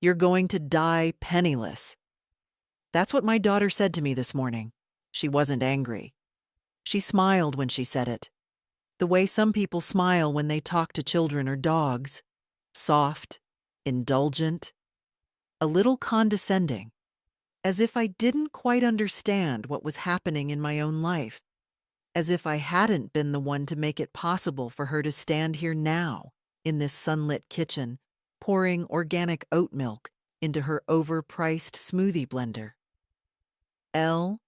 You're going to die penniless. That's what my daughter said to me this morning. She wasn't angry. She smiled when she said it, the way some people smile when they talk to children or dogs. Soft, indulgent, a little condescending, as if I didn't quite understand what was happening in my own life, as if I hadn't been the one to make it possible for her to stand here now, in this sunlit kitchen, pouring organic oat milk into her overpriced smoothie blender. Elle,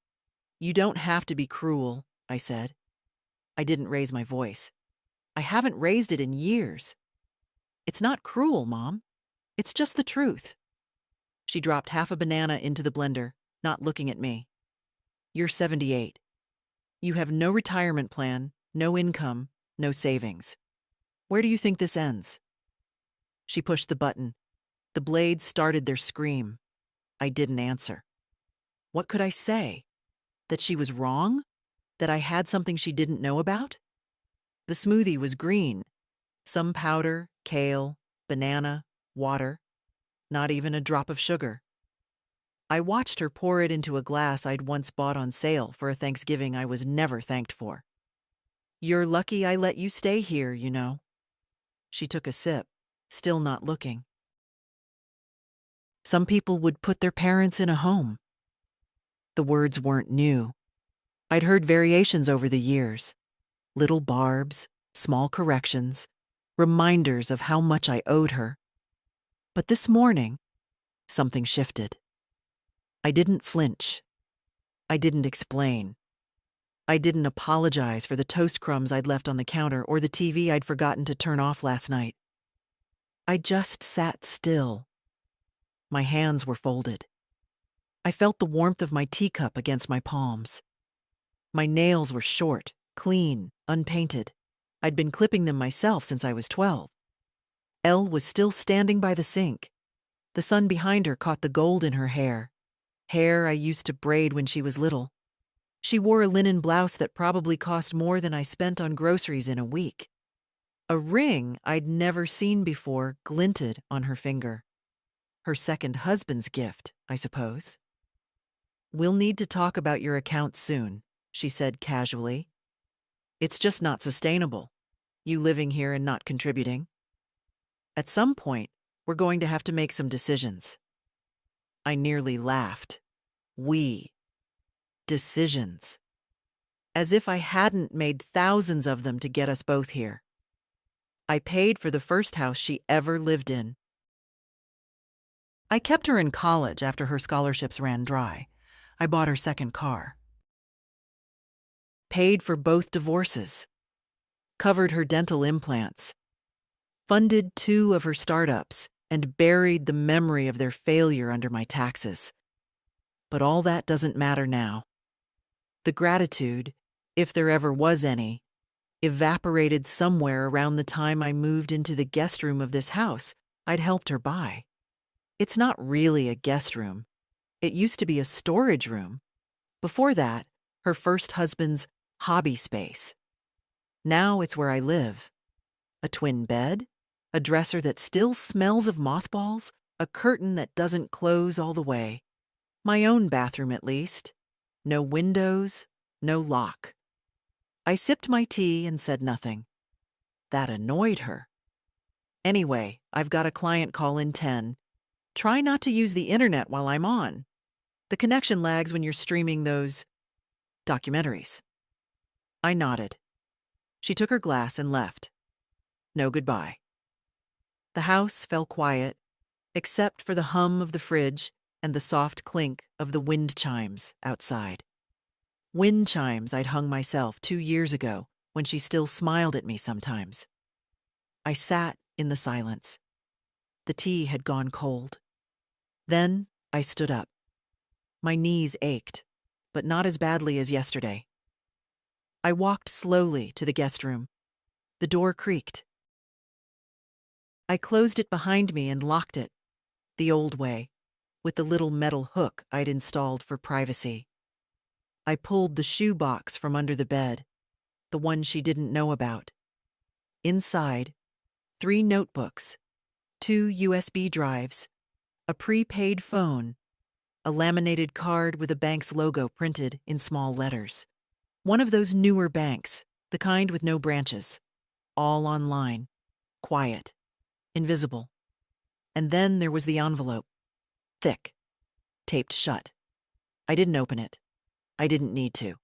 you don't have to be cruel, I said. I didn't raise my voice. I haven't raised it in years. It's not cruel, Mom. It's just the truth. She dropped half a banana into the blender, not looking at me. You're 78. You have no retirement plan, no income, no savings. Where do you think this ends? She pushed the button. The blades started their scream. I didn't answer. What could I say? That she was wrong? That I had something she didn't know about? The smoothie was green. Some powder, kale, banana, water. Not even a drop of sugar. I watched her pour it into a glass I'd once bought on sale for a Thanksgiving I was never thanked for. You're lucky I let you stay here, you know. She took a sip, still not looking. Some people would put their parents in a home. The words weren't new. I'd heard variations over the years. Little barbs, small corrections, reminders of how much I owed her. But this morning, something shifted. I didn't flinch. I didn't explain. I didn't apologize for the toast crumbs I'd left on the counter or the TV I'd forgotten to turn off last night. I just sat still. My hands were folded. I felt the warmth of my teacup against my palms. My nails were short, clean, unpainted. I'd been clipping them myself since I was 12. Elle was still standing by the sink. The sun behind her caught the gold in her hair. Hair I used to braid when she was little. She wore a linen blouse that probably cost more than I spent on groceries in a week. A ring I'd never seen before glinted on her finger. Her second husband's gift, I suppose. We'll need to talk about your account soon, she said casually. It's just not sustainable, you living here and not contributing. At some point, we're going to have to make some decisions. I nearly laughed. Decisions. As if I hadn't made thousands of them to get us both here. I paid for the first house she ever lived in. I kept her in college after her scholarships ran dry. I bought her second car. Paid for both divorces. Covered her dental implants. Funded 2 of her startups and buried the memory of their failure under my taxes. But all that doesn't matter now. The gratitude, if there ever was any, evaporated somewhere around the time I moved into the guest room of this house I'd helped her buy. It's not really a guest room. It used to be a storage room. Before that, her first husband's hobby space. Now it's where I live. A twin bed, a dresser that still smells of mothballs, a curtain that doesn't close all the way. My own bathroom, at least. No windows, no lock. I sipped my tea and said nothing. That annoyed her. Anyway, I've got a client call in 10. Try not to use the internet while I'm on. The connection lags when you're streaming those documentaries. I nodded. She took her glass and left. No goodbye. The house fell quiet, except for the hum of the fridge and the soft clink of the wind chimes outside. Wind chimes I'd hung myself 2 years ago when she still smiled at me sometimes. I sat in the silence. The tea had gone cold. Then I stood up. My knees ached, but not as badly as yesterday. I walked slowly to the guest room. The door creaked. I closed it behind me and locked it, the old way, with the little metal hook I'd installed for privacy. I pulled the shoe box from under the bed, the one she didn't know about. Inside, 3 notebooks, 2 USB drives, a prepaid phone, a laminated card with a bank's logo printed in small letters. One of those newer banks, the kind with no branches, all online, quiet, invisible. And then there was the envelope, thick, taped shut. I didn't open it. I didn't need to.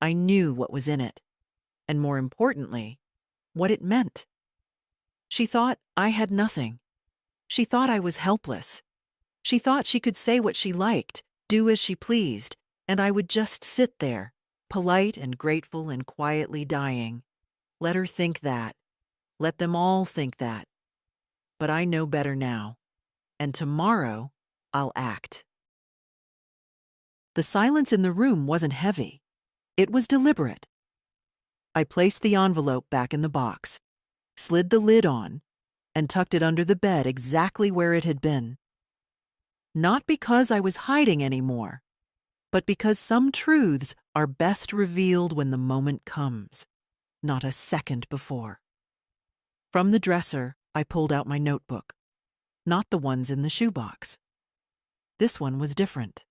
I knew what was in it, and more importantly, what it meant. She thought I had nothing. She thought I was helpless. She thought she could say what she liked, do as she pleased, and I would just sit there, polite and grateful and quietly dying. Let her think that. Let them all think that. But I know better now, and tomorrow I'll act. The silence in the room wasn't heavy. It was deliberate. I placed the envelope back in the box, slid the lid on, and tucked it under the bed exactly where it had been. Not because I was hiding anymore, but because some truths are best revealed when the moment comes, not a second before. From the dresser, I pulled out my notebook, not the ones in the shoebox. This one was different.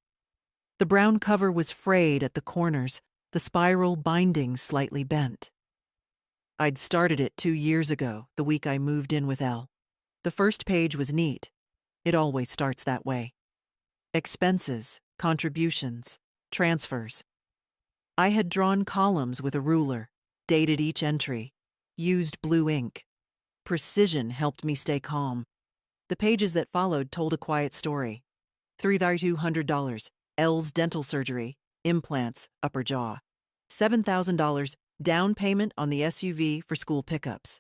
The brown cover was frayed at the corners, the spiral binding slightly bent. I'd started it 2 years ago, the week I moved in with Elle. The first page was neat. It always starts that way. Expenses, contributions, transfers. I had drawn columns with a ruler, dated each entry, used blue ink. Precision helped me stay calm. The pages that followed told a quiet story. $3,200, Elle's dental surgery, implants, upper jaw. $7,000, down payment on the SUV for school pickups.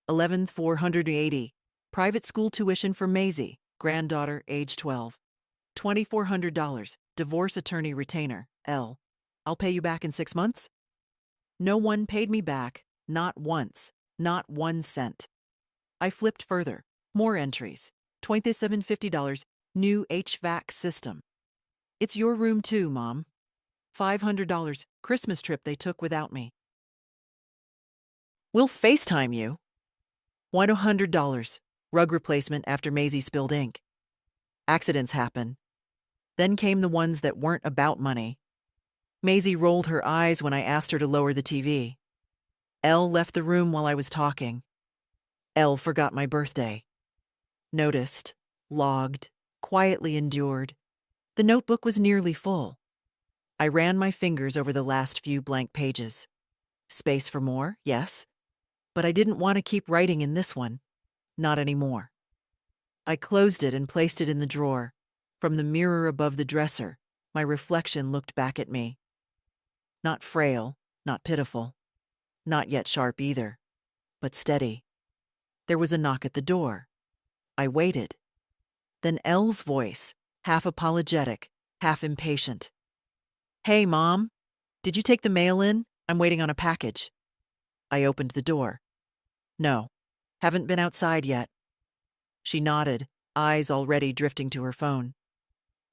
$11,480, private school tuition for Maisie, granddaughter, age 12. $2,400, divorce attorney retainer, Elle. I'll pay you back in 6 months? No one paid me back, not once, not 1 cent. I flipped further, more entries. $2,750, new HVAC system. It's your room too, Mom. $500, Christmas trip they took without me. We'll FaceTime you. $100, rug replacement after Maisie spilled ink. Accidents happen. Then came the ones that weren't about money. Maisie rolled her eyes when I asked her to lower the TV. Elle left the room while I was talking. Elle forgot my birthday. Noticed, logged, quietly endured. The notebook was nearly full. I ran my fingers over the last few blank pages. Space for more, yes. But I didn't want to keep writing in this one. Not anymore. I closed it and placed it in the drawer. From the mirror above the dresser, my reflection looked back at me. Not frail, not pitiful. Not yet sharp either, but steady. There was a knock at the door. I waited. Then Elle's voice, half apologetic, half impatient. Hey, Mom, did you take the mail in? I'm waiting on a package. I opened the door. No, haven't been outside yet. She nodded, eyes already drifting to her phone.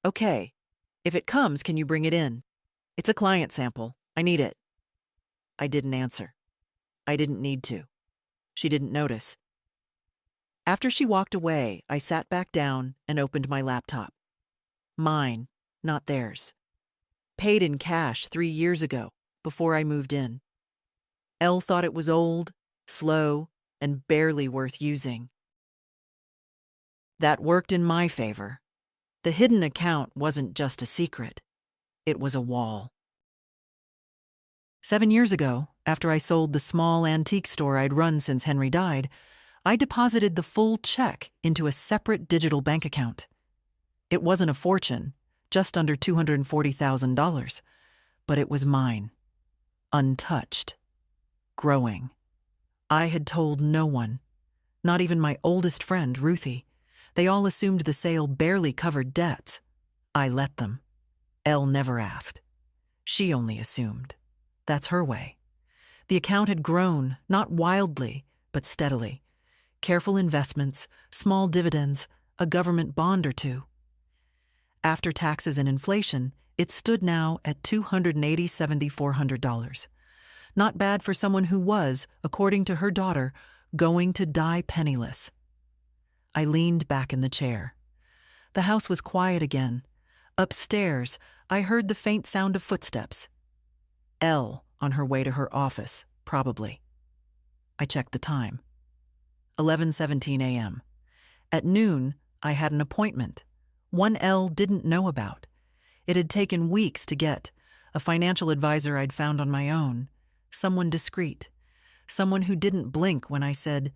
Okay, if it comes, can you bring it in? It's a client sample. I need it. I didn't answer. I didn't need to. She didn't notice. After she walked away, I sat back down and opened my laptop. Mine, not theirs. Paid in cash 3 years ago, before I moved in. Elle thought it was old, slow, and barely worth using. That worked in my favor. The hidden account wasn't just a secret. It was a wall. 7 years ago, after I sold the small antique store I'd run since Henry died, I deposited the full check into a separate digital bank account. It wasn't a fortune, just under $240,000, but it was mine. Untouched. Growing. I had told no one, not even my oldest friend, Ruthie. They all assumed the sale barely covered debts. I let them. Elle never asked. She only assumed. That's her way. The account had grown, not wildly, but steadily. Careful investments, small dividends, a government bond or two. After taxes and inflation, it stood now at $287,400. Not bad for someone who was, according to her daughter, going to die penniless. I leaned back in the chair. The house was quiet again. Upstairs, I heard the faint sound of footsteps. Elle on her way to her office, probably. I checked the time. 11:17 a.m. At noon, I had an appointment. One Elle didn't know about. It had taken weeks to get. A financial advisor I'd found on my own. Someone discreet. Someone who didn't blink when I said,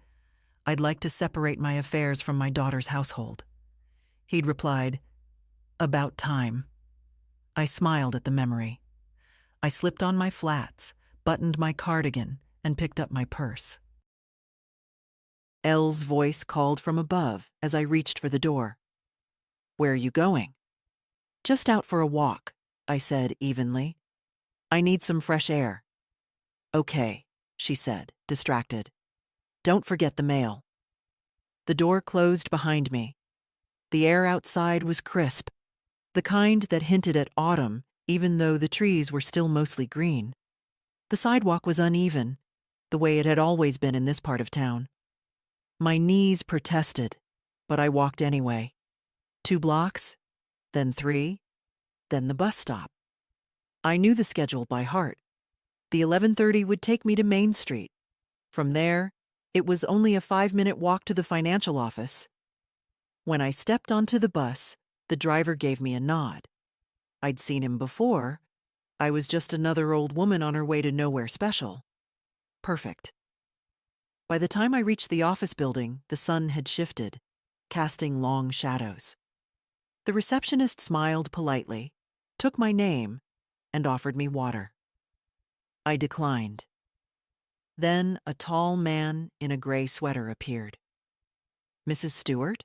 I'd like to separate my affairs from my daughter's household. He'd replied, about time. I smiled at the memory. I slipped on my flats, buttoned my cardigan, and picked up my purse. Elle's voice called from above as I reached for the door. Where are you going? Just out for a walk, I said evenly. I need some fresh air. Okay, she said, distracted. Don't forget the mail. The door closed behind me. The air outside was crisp, the kind that hinted at autumn, even though the trees were still mostly green. The sidewalk was uneven, the way it had always been in this part of town. My knees protested, but I walked anyway. 2 blocks, then 3, then the bus stop. I knew the schedule by heart. The 11:30 would take me to Main Street. From there, it was only a 5-minute walk to the financial office. When I stepped onto the bus, the driver gave me a nod. I'd seen him before. I was just another old woman on her way to nowhere special. Perfect. By the time I reached the office building, the sun had shifted, casting long shadows. The receptionist smiled politely, took my name, and offered me water. I declined. Then a tall man in a gray sweater appeared. Mrs. Stewart?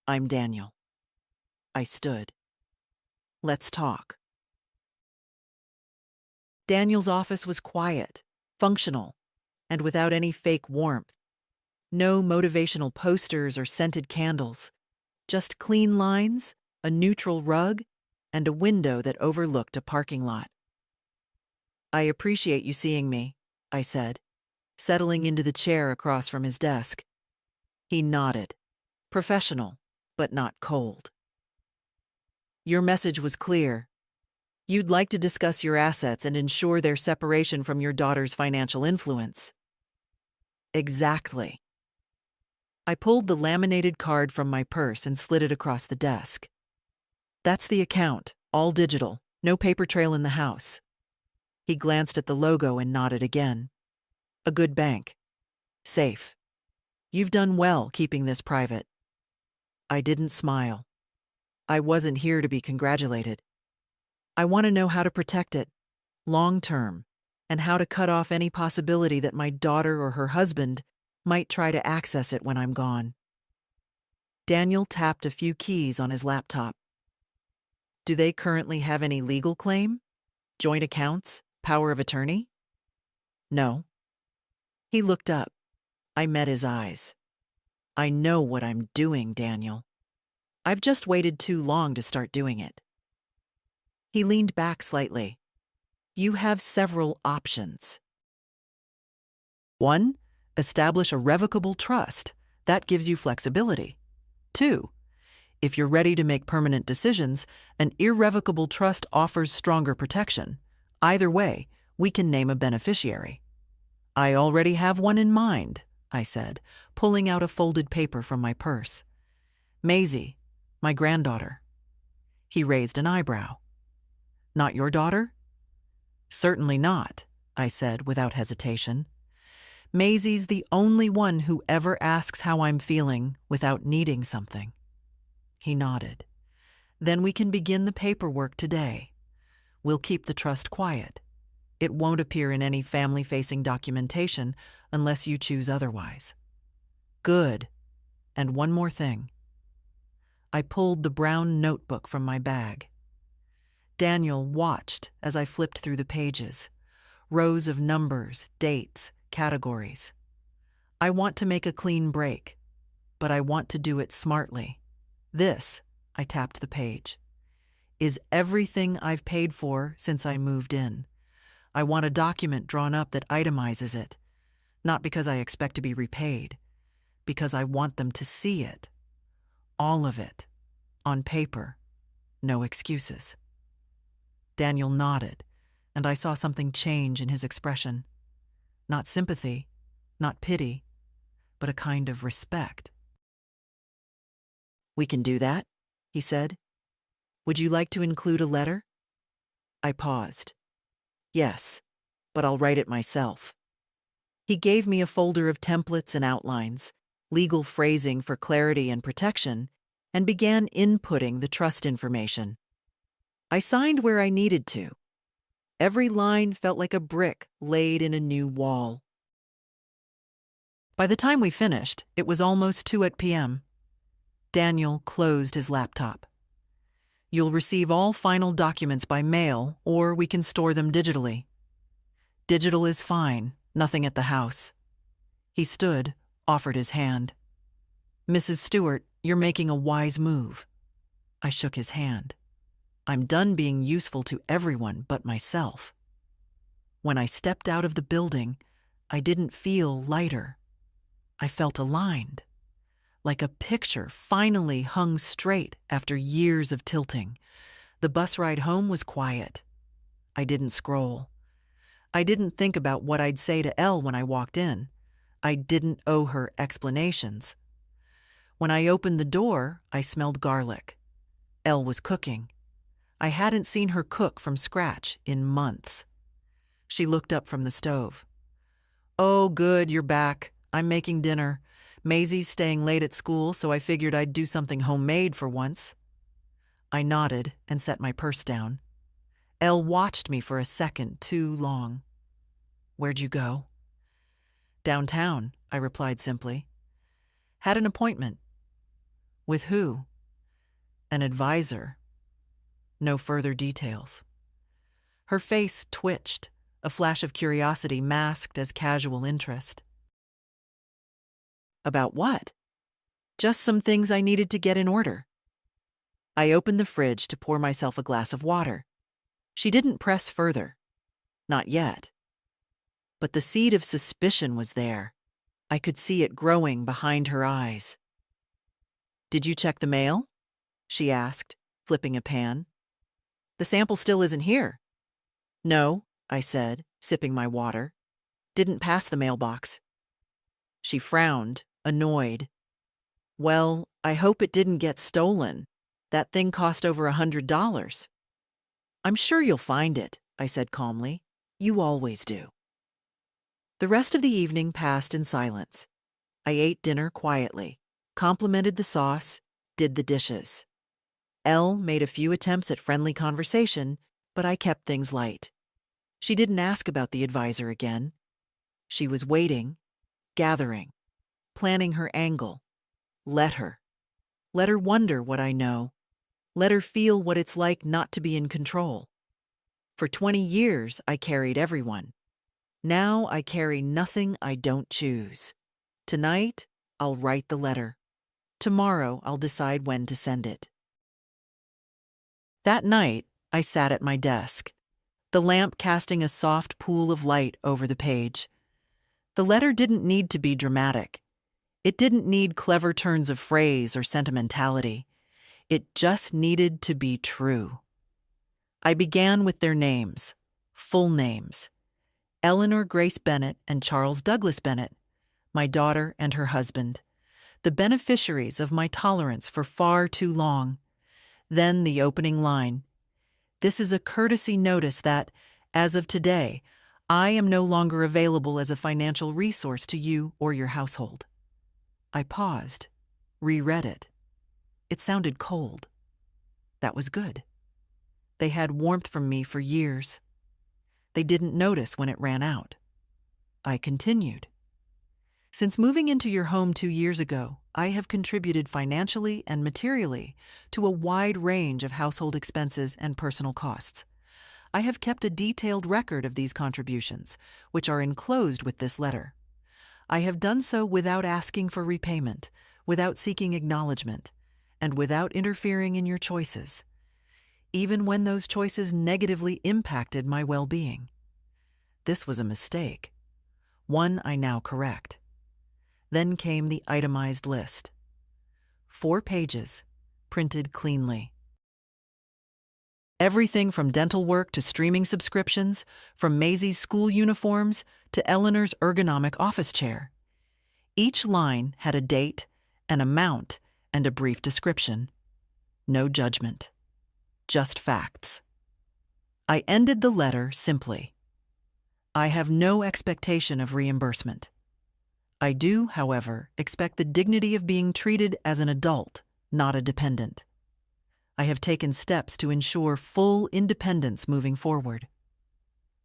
I'm Daniel. I stood. Let's talk. Daniel's office was quiet, functional, and without any fake warmth. No motivational posters or scented candles, just clean lines, a neutral rug, and a window that overlooked a parking lot. I appreciate you seeing me, I said, settling into the chair across from his desk. He nodded, professional, but not cold. Your message was clear. You'd like to discuss your assets and ensure their separation from your daughter's financial influence. Exactly. I pulled the laminated card from my purse and slid it across the desk. That's the account, all digital, no paper trail in the house. He glanced at the logo and nodded again. A good bank. Safe. You've done well keeping this private. I didn't smile. I wasn't here to be congratulated. I want to know how to protect it, long term, and how to cut off any possibility that my daughter or her husband might try to access it when I'm gone. Daniel tapped a few keys on his laptop. Do they currently have any legal claim? Joint accounts? Power of attorney? No. He looked up. I met his eyes. I know what I'm doing, Daniel. I've just waited too long to start doing it. He leaned back slightly. You have several options. 1, establish a revocable trust. That gives you flexibility. 2, if you're ready to make permanent decisions, an irrevocable trust offers stronger protection. Either way, we can name a beneficiary. I already have one in mind, I said, pulling out a folded paper from my purse. Maisie, my granddaughter. He raised an eyebrow. Not your daughter? Certainly not, I said without hesitation. Maisie's the only one who ever asks how I'm feeling without needing something. He nodded. Then we can begin the paperwork today. We'll keep the trust quiet. It won't appear in any family-facing documentation unless you choose otherwise. Good. And one more thing. I pulled the brown notebook from my bag. Daniel watched as I flipped through the pages, rows of numbers, dates, categories. I want to make a clean break, but I want to do it smartly. This, I tapped the page, is everything I've paid for since I moved in. I want a document drawn up that itemizes it, not because I expect to be repaid, because I want them to see it. All of it. On paper, no excuses. Daniel nodded, and I saw something change in his expression. Not sympathy, not pity, but a kind of respect. "We can do that," he said. "Would you like to include a letter?" I paused. "Yes, but I'll write it myself." He gave me a folder of templates and outlines, legal phrasing for clarity and protection, and began inputting the trust information. I signed where I needed to. Every line felt like a brick laid in a new wall. By the time we finished, it was almost 2 p.m. Daniel closed his laptop. "You'll receive all final documents by mail, or we can store them digitally." "Digital is fine, nothing at the house." He stood, offered his hand. "Mrs. Stewart, you're making a wise move." I shook his hand. "I'm done being useful to everyone but myself." When I stepped out of the building, I didn't feel lighter. I felt aligned, like a picture finally hung straight after years of tilting. The bus ride home was quiet. I didn't scroll. I didn't think about what I'd say to Elle when I walked in. I didn't owe her explanations. When I opened the door, I smelled garlic. Elle was cooking. I hadn't seen her cook from scratch in months. She looked up from the stove. "Oh, good, you're back. I'm making dinner. Maisie's staying late at school, so I figured I'd do something homemade for once." I nodded and set my purse down. Elle watched me for a second too long. "Where'd you go?" "Downtown," I replied simply. "Had an appointment." "With who?" "An advisor." No further details. Her face twitched, a flash of curiosity masked as casual interest. "About what?" "Just some things I needed to get in order." I opened the fridge to pour myself a glass of water. She didn't press further. Not yet. But the seed of suspicion was there. I could see it growing behind her eyes. "Did you check the mail?" she asked, flipping a pan. "The sample still isn't here." "No," I said, sipping my water. "Didn't pass the mailbox." She frowned, annoyed. "Well, I hope it didn't get stolen. That thing cost over $100. "I'm sure you'll find it," I said calmly. "You always do." The rest of the evening passed in silence. I ate dinner quietly, complimented the sauce, did the dishes. Elle made a few attempts at friendly conversation, but I kept things light. She didn't ask about the advisor again. She was waiting, gathering, planning her angle. Let her. Let her wonder what I know. Let her feel what it's like not to be in control. For 20 years, I carried everyone. Now I carry nothing I don't choose. Tonight, I'll write the letter. Tomorrow, I'll decide when to send it. That night, I sat at my desk, the lamp casting a soft pool of light over the page. The letter didn't need to be dramatic. It didn't need clever turns of phrase or sentimentality. It just needed to be true. I began with their names, full names. Eleanor Grace Bennett and Charles Douglas Bennett, my daughter and her husband, the beneficiaries of my tolerance for far too long. Then the opening line. "This is a courtesy notice that, as of today, I am no longer available as a financial resource to you or your household." I paused, reread it. It sounded cold. That was good. They had warmth from me for years. They didn't notice when it ran out. I continued. "Since moving into your home 2 years ago, I have contributed financially and materially to a wide range of household expenses and personal costs. I have kept a detailed record of these contributions, which are enclosed with this letter. I have done so without asking for repayment, without seeking acknowledgement, and without interfering in your choices, even when those choices negatively impacted my well-being. This was a mistake, one I now correct." Then came the itemized list. 4 pages, printed cleanly. Everything from dental work to streaming subscriptions, from Maisie's school uniforms to Eleanor's ergonomic office chair. Each line had a date, an amount, and a brief description. No judgment, just facts. I ended the letter simply. I have no expectation of reimbursement. I do, however, expect the dignity of being treated as an adult, not a dependent. I have taken steps to ensure full independence moving forward.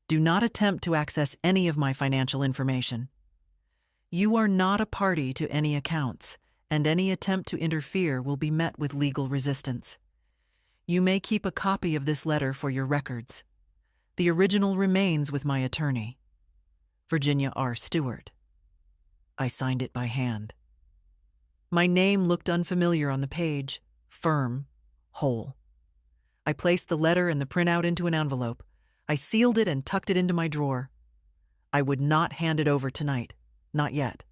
Do not attempt to access any of my financial information. You are not a party to any accounts, and any attempt to interfere will be met with legal resistance. You may keep a copy of this letter for your records. The original remains with my attorney, Virginia R. Stewart. I signed it by hand. My name looked unfamiliar on the page, firm, whole. I placed the letter and the printout into an envelope. I sealed it and tucked it into my drawer. I would not hand it over tonight, not yet.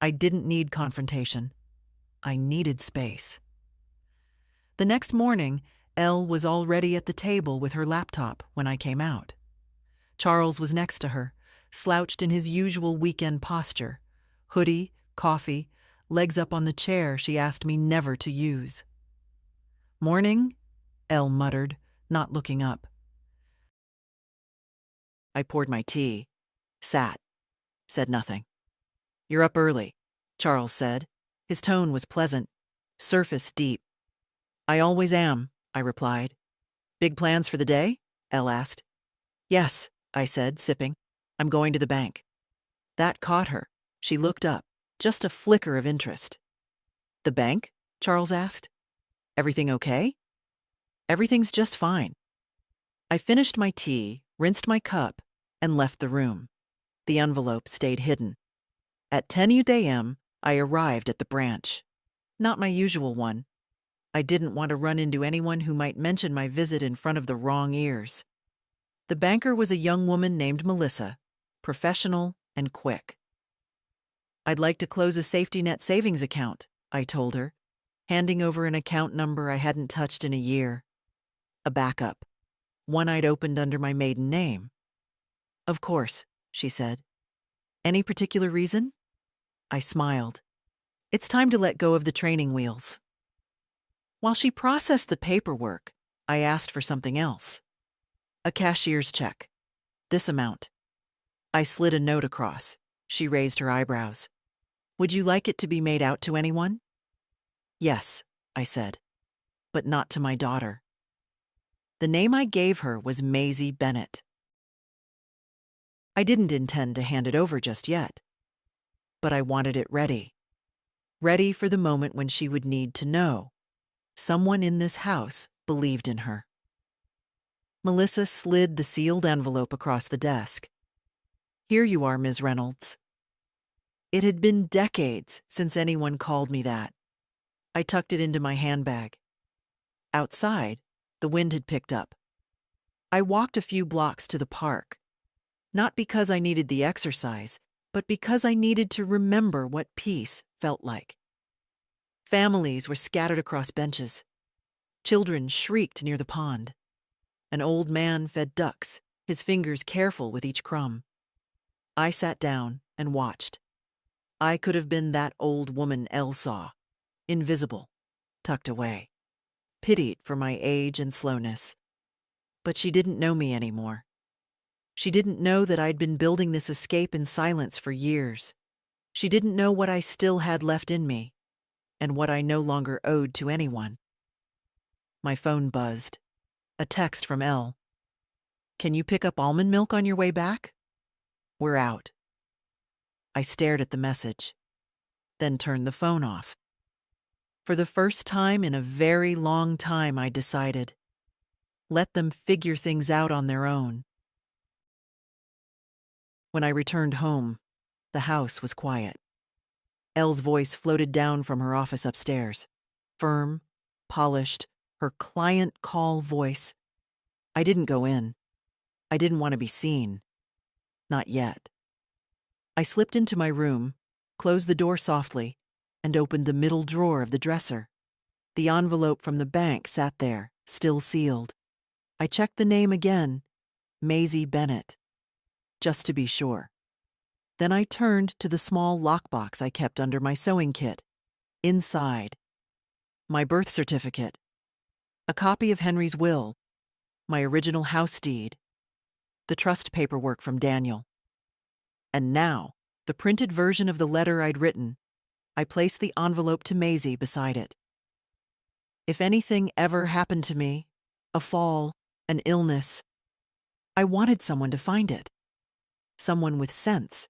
I didn't need confrontation. I needed space. The next morning, Elle was already at the table with her laptop when I came out. Charles was next to her, slouched in his usual weekend posture, hoodie, coffee, legs up on the chair she asked me never to use. "Morning," Elle muttered, not looking up. I poured my tea, sat, said nothing. "You're up early," Charles said. His tone was pleasant, surface deep. "I always am," I replied. "Big plans for the day?" Elle asked. "Yes," I said, sipping. "I'm going to the bank." That caught her. She looked up, just a flicker of interest. "The bank?" Charles asked. "Everything okay?" "Everything's just fine." I finished my tea, rinsed my cup, and left the room. The envelope stayed hidden. At 10 a.m., I arrived at the branch. Not my usual one. I didn't want to run into anyone who might mention my visit in front of the wrong ears. The banker was a young woman named Melissa, professional and quick. "I'd like to close a safety net savings account," I told her, handing over an account number I hadn't touched in a year. A backup, one I'd opened under my maiden name. "Of course," she said. "Any particular reason?" I smiled. "It's time to let go of the training wheels." While she processed the paperwork, I asked for something else. "A cashier's check. This amount." I slid a note across. She raised her eyebrows. "Would you like it to be made out to anyone?" "Yes," I said, "but not to my daughter." The name I gave her was Maisie Bennett. I didn't intend to hand it over just yet, but I wanted it ready. Ready for the moment when she would need to know. Someone in this house believed in her. Melissa slid the sealed envelope across the desk. "Here you are, Ms. Reynolds." It had been decades since anyone called me that. I tucked it into my handbag. Outside, the wind had picked up. I walked a few blocks to the park, not because I needed the exercise, but because I needed to remember what peace felt like. Families were scattered across benches. Children shrieked near the pond. An old man fed ducks, his fingers careful with each crumb. I sat down and watched. I could have been that old woman Elle saw, invisible, tucked away, pitied for my age and slowness. But she didn't know me anymore. She didn't know that I'd been building this escape in silence for years. She didn't know what I still had left in me, and what I no longer owed to anyone. My phone buzzed. A text from Elle. "Can you pick up almond milk on your way back? We're out." I stared at the message, then turned the phone off. For the first time in a very long time, I decided, let them figure things out on their own. When I returned home, the house was quiet. Elle's voice floated down from her office upstairs, firm, polished, her client call voice. I didn't go in. I didn't want to be seen. Not yet. I slipped into my room, closed the door softly, and opened the middle drawer of the dresser. The envelope from the bank sat there, still sealed. I checked the name again, Maisie Bennett, just to be sure. Then I turned to the small lockbox I kept under my sewing kit. Inside, my birth certificate, a copy of Henry's will, my original house deed, the trust paperwork from Daniel. And now, the printed version of the letter I'd written. I placed the envelope to Maisie beside it. If anything ever happened to me, a fall, an illness, I wanted someone to find it. Someone with sense.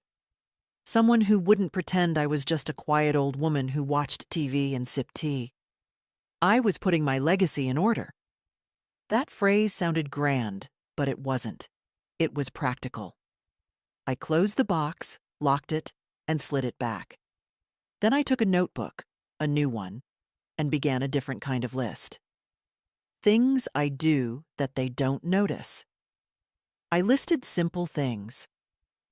Someone who wouldn't pretend I was just a quiet old woman who watched TV and sipped tea. I was putting my legacy in order. That phrase sounded grand, but it wasn't. It was practical. I closed the box, locked it, and slid it back. Then I took a notebook, a new one, and began a different kind of list. Things I do that they don't notice. I listed simple things.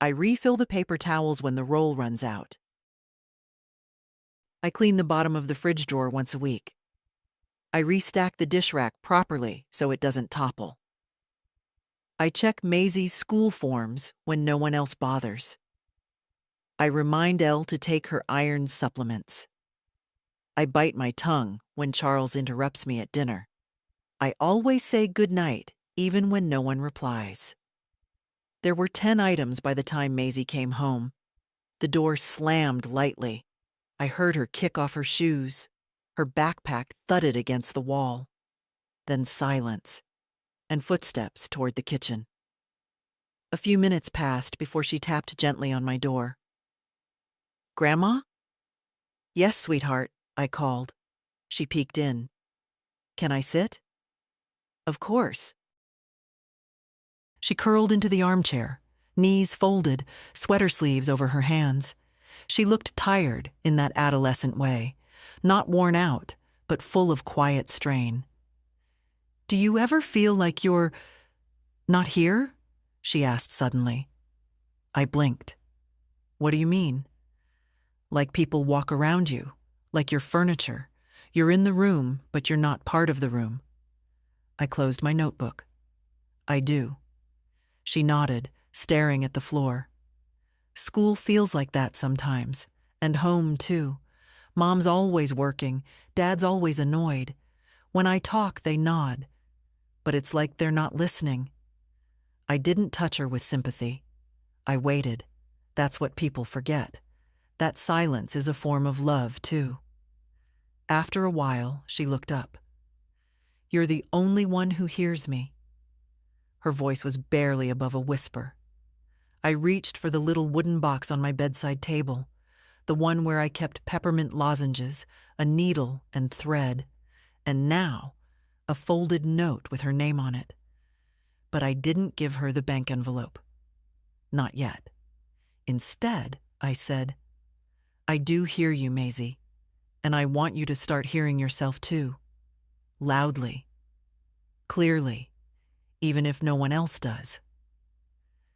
I refill the paper towels when the roll runs out. I clean the bottom of the fridge drawer once a week. I restack the dish rack properly so it doesn't topple. I check Maisie's school forms when no one else bothers. I remind Elle to take her iron supplements. I bite my tongue when Charles interrupts me at dinner. I always say goodnight, even when no one replies. There were 10 items by the time Maisie came home. The door slammed lightly. I heard her kick off her shoes. Her backpack thudded against the wall. Then silence, and footsteps toward the kitchen. A few minutes passed before she tapped gently on my door. "Grandma?" "Yes, sweetheart," I called. She peeked in. "Can I sit?" "Of course." She curled into the armchair, knees folded, sweater sleeves over her hands. She looked tired in that adolescent way, not worn out, but full of quiet strain. "Do you ever feel like you're not here?" she asked suddenly. I blinked. "What do you mean?" "Like people walk around you, like you're furniture. You're in the room, but you're not part of the room." I closed my notebook. "I do." She nodded, staring at the floor. "School feels like that sometimes, and home too. Mom's always working, Dad's always annoyed. When I talk, they nod, but it's like they're not listening." I didn't touch her with sympathy. I waited. That's what people forget. That silence is a form of love, too. After a while, she looked up. "You're the only one who hears me." Her voice was barely above a whisper. I reached for the little wooden box on my bedside table, the one where I kept peppermint lozenges, a needle and thread, and now a folded note with her name on it. But I didn't give her the bank envelope. Not yet. Instead, I said, "I do hear you, Maisie, and I want you to start hearing yourself too. Loudly. Clearly. Even if no one else does."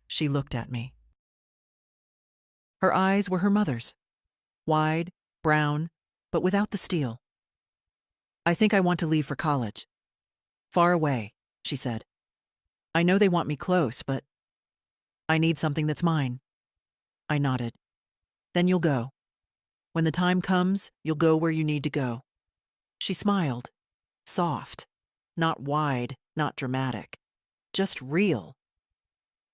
She looked at me. Her eyes were her mother's. Wide, brown, but without the steel. "I think I want to leave for college. Far away," she said. "I know they want me close, but I need something that's mine." I nodded. "Then you'll go. When the time comes, you'll go where you need to go." She smiled. Soft. Not wide, not dramatic. Just real.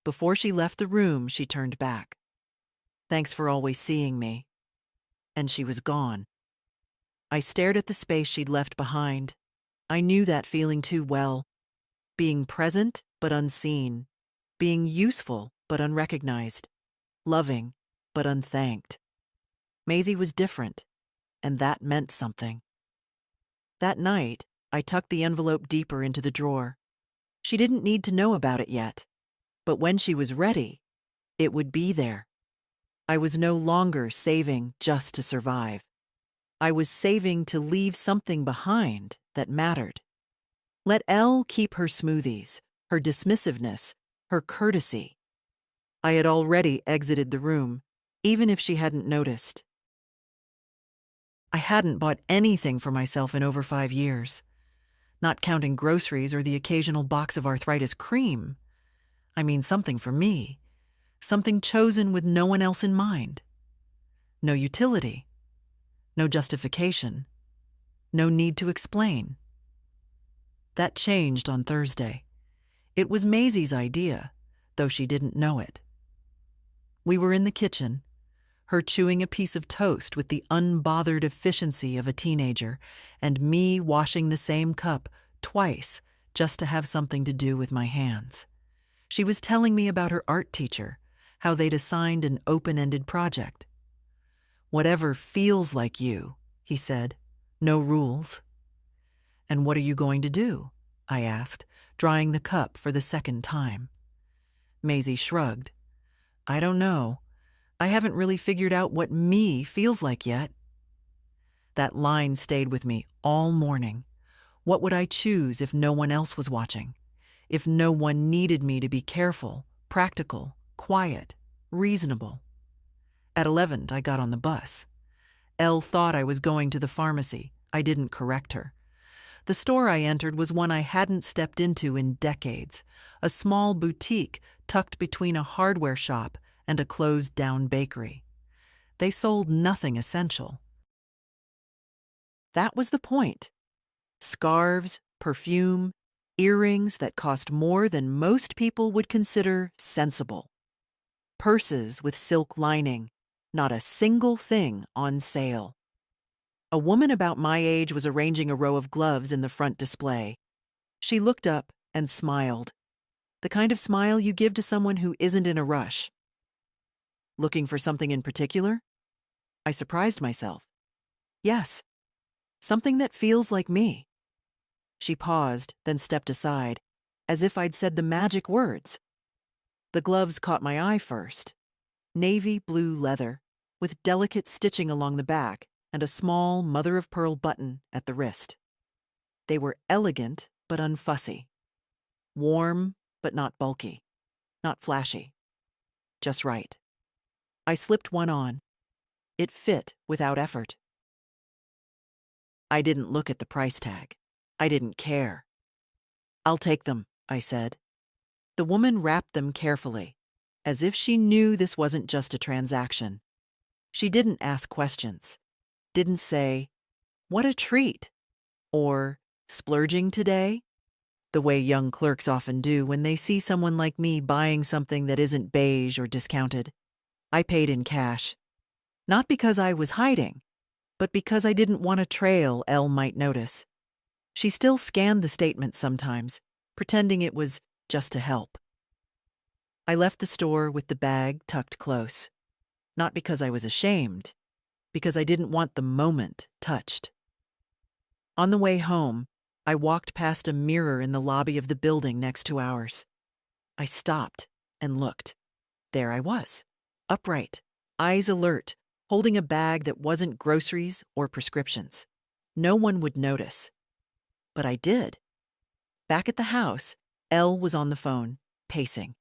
Before she left the room, she turned back. "Thanks for always seeing me." And she was gone. I stared at the space she'd left behind. I knew that feeling too well. Being present, but unseen. Being useful, but unrecognized. Loving, but unthanked. Maisie was different, and that meant something. That night, I tucked the envelope deeper into the drawer. She didn't need to know about it yet, but when she was ready, it would be there. I was no longer saving just to survive. I was saving to leave something behind that mattered. Let Elle keep her smoothies, her dismissiveness, her courtesy. I had already exited the room, even if she hadn't noticed. I hadn't bought anything for myself in over 5 years, not counting groceries or the occasional box of arthritis cream. I mean, something for me, something chosen with no one else in mind. No utility, no justification, no need to explain. That changed on Thursday. It was Maisie's idea, though she didn't know it. We were in the kitchen, her chewing a piece of toast with the unbothered efficiency of a teenager, and me washing the same cup twice just to have something to do with my hands. She was telling me about her art teacher, how they'd assigned an open-ended project. "Whatever feels like you," he said. "No rules." "And what are you going to do?" I asked, drying the cup for the second time. Maisie shrugged. "I don't know. I haven't really figured out what me feels like yet." That line stayed with me all morning. What would I choose if no one else was watching? If no one needed me to be careful, practical, quiet, reasonable? At 11, I got on the bus. Elle thought I was going to the pharmacy. I didn't correct her. The store I entered was one I hadn't stepped into in decades, a small boutique tucked between a hardware shop and a closed-down bakery. They sold nothing essential. That was the point. Scarves, perfume, earrings that cost more than most people would consider sensible. Purses with silk lining, not a single thing on sale. A woman about my age was arranging a row of gloves in the front display. She looked up and smiled, the kind of smile you give to someone who isn't in a rush. "Looking for something in particular?" I surprised myself. "Yes, something that feels like me." She paused, then stepped aside, as if I'd said the magic words. The gloves caught my eye first. Navy blue leather, with delicate stitching along the back and a small mother-of-pearl button at the wrist. They were elegant but unfussy. Warm but not bulky. Not flashy. Just right. I slipped one on. It fit without effort. I didn't look at the price tag. I didn't care. "I'll take them," I said. The woman wrapped them carefully, as if she knew this wasn't just a transaction. She didn't ask questions. Didn't say, "What a treat," or "Splurging today?" the way young clerks often do when they see someone like me buying something that isn't beige or discounted. I paid in cash. Not because I was hiding, but because I didn't want a trail Elle might notice. She still scanned the statement sometimes, pretending it was just to help. I left the store with the bag tucked close. Not because I was ashamed, because I didn't want the moment touched. On the way home, I walked past a mirror in the lobby of the building next to ours. I stopped and looked. There I was, upright, eyes alert, holding a bag that wasn't groceries or prescriptions. No one would notice. But I did. Back at the house, Elle was on the phone, pacing.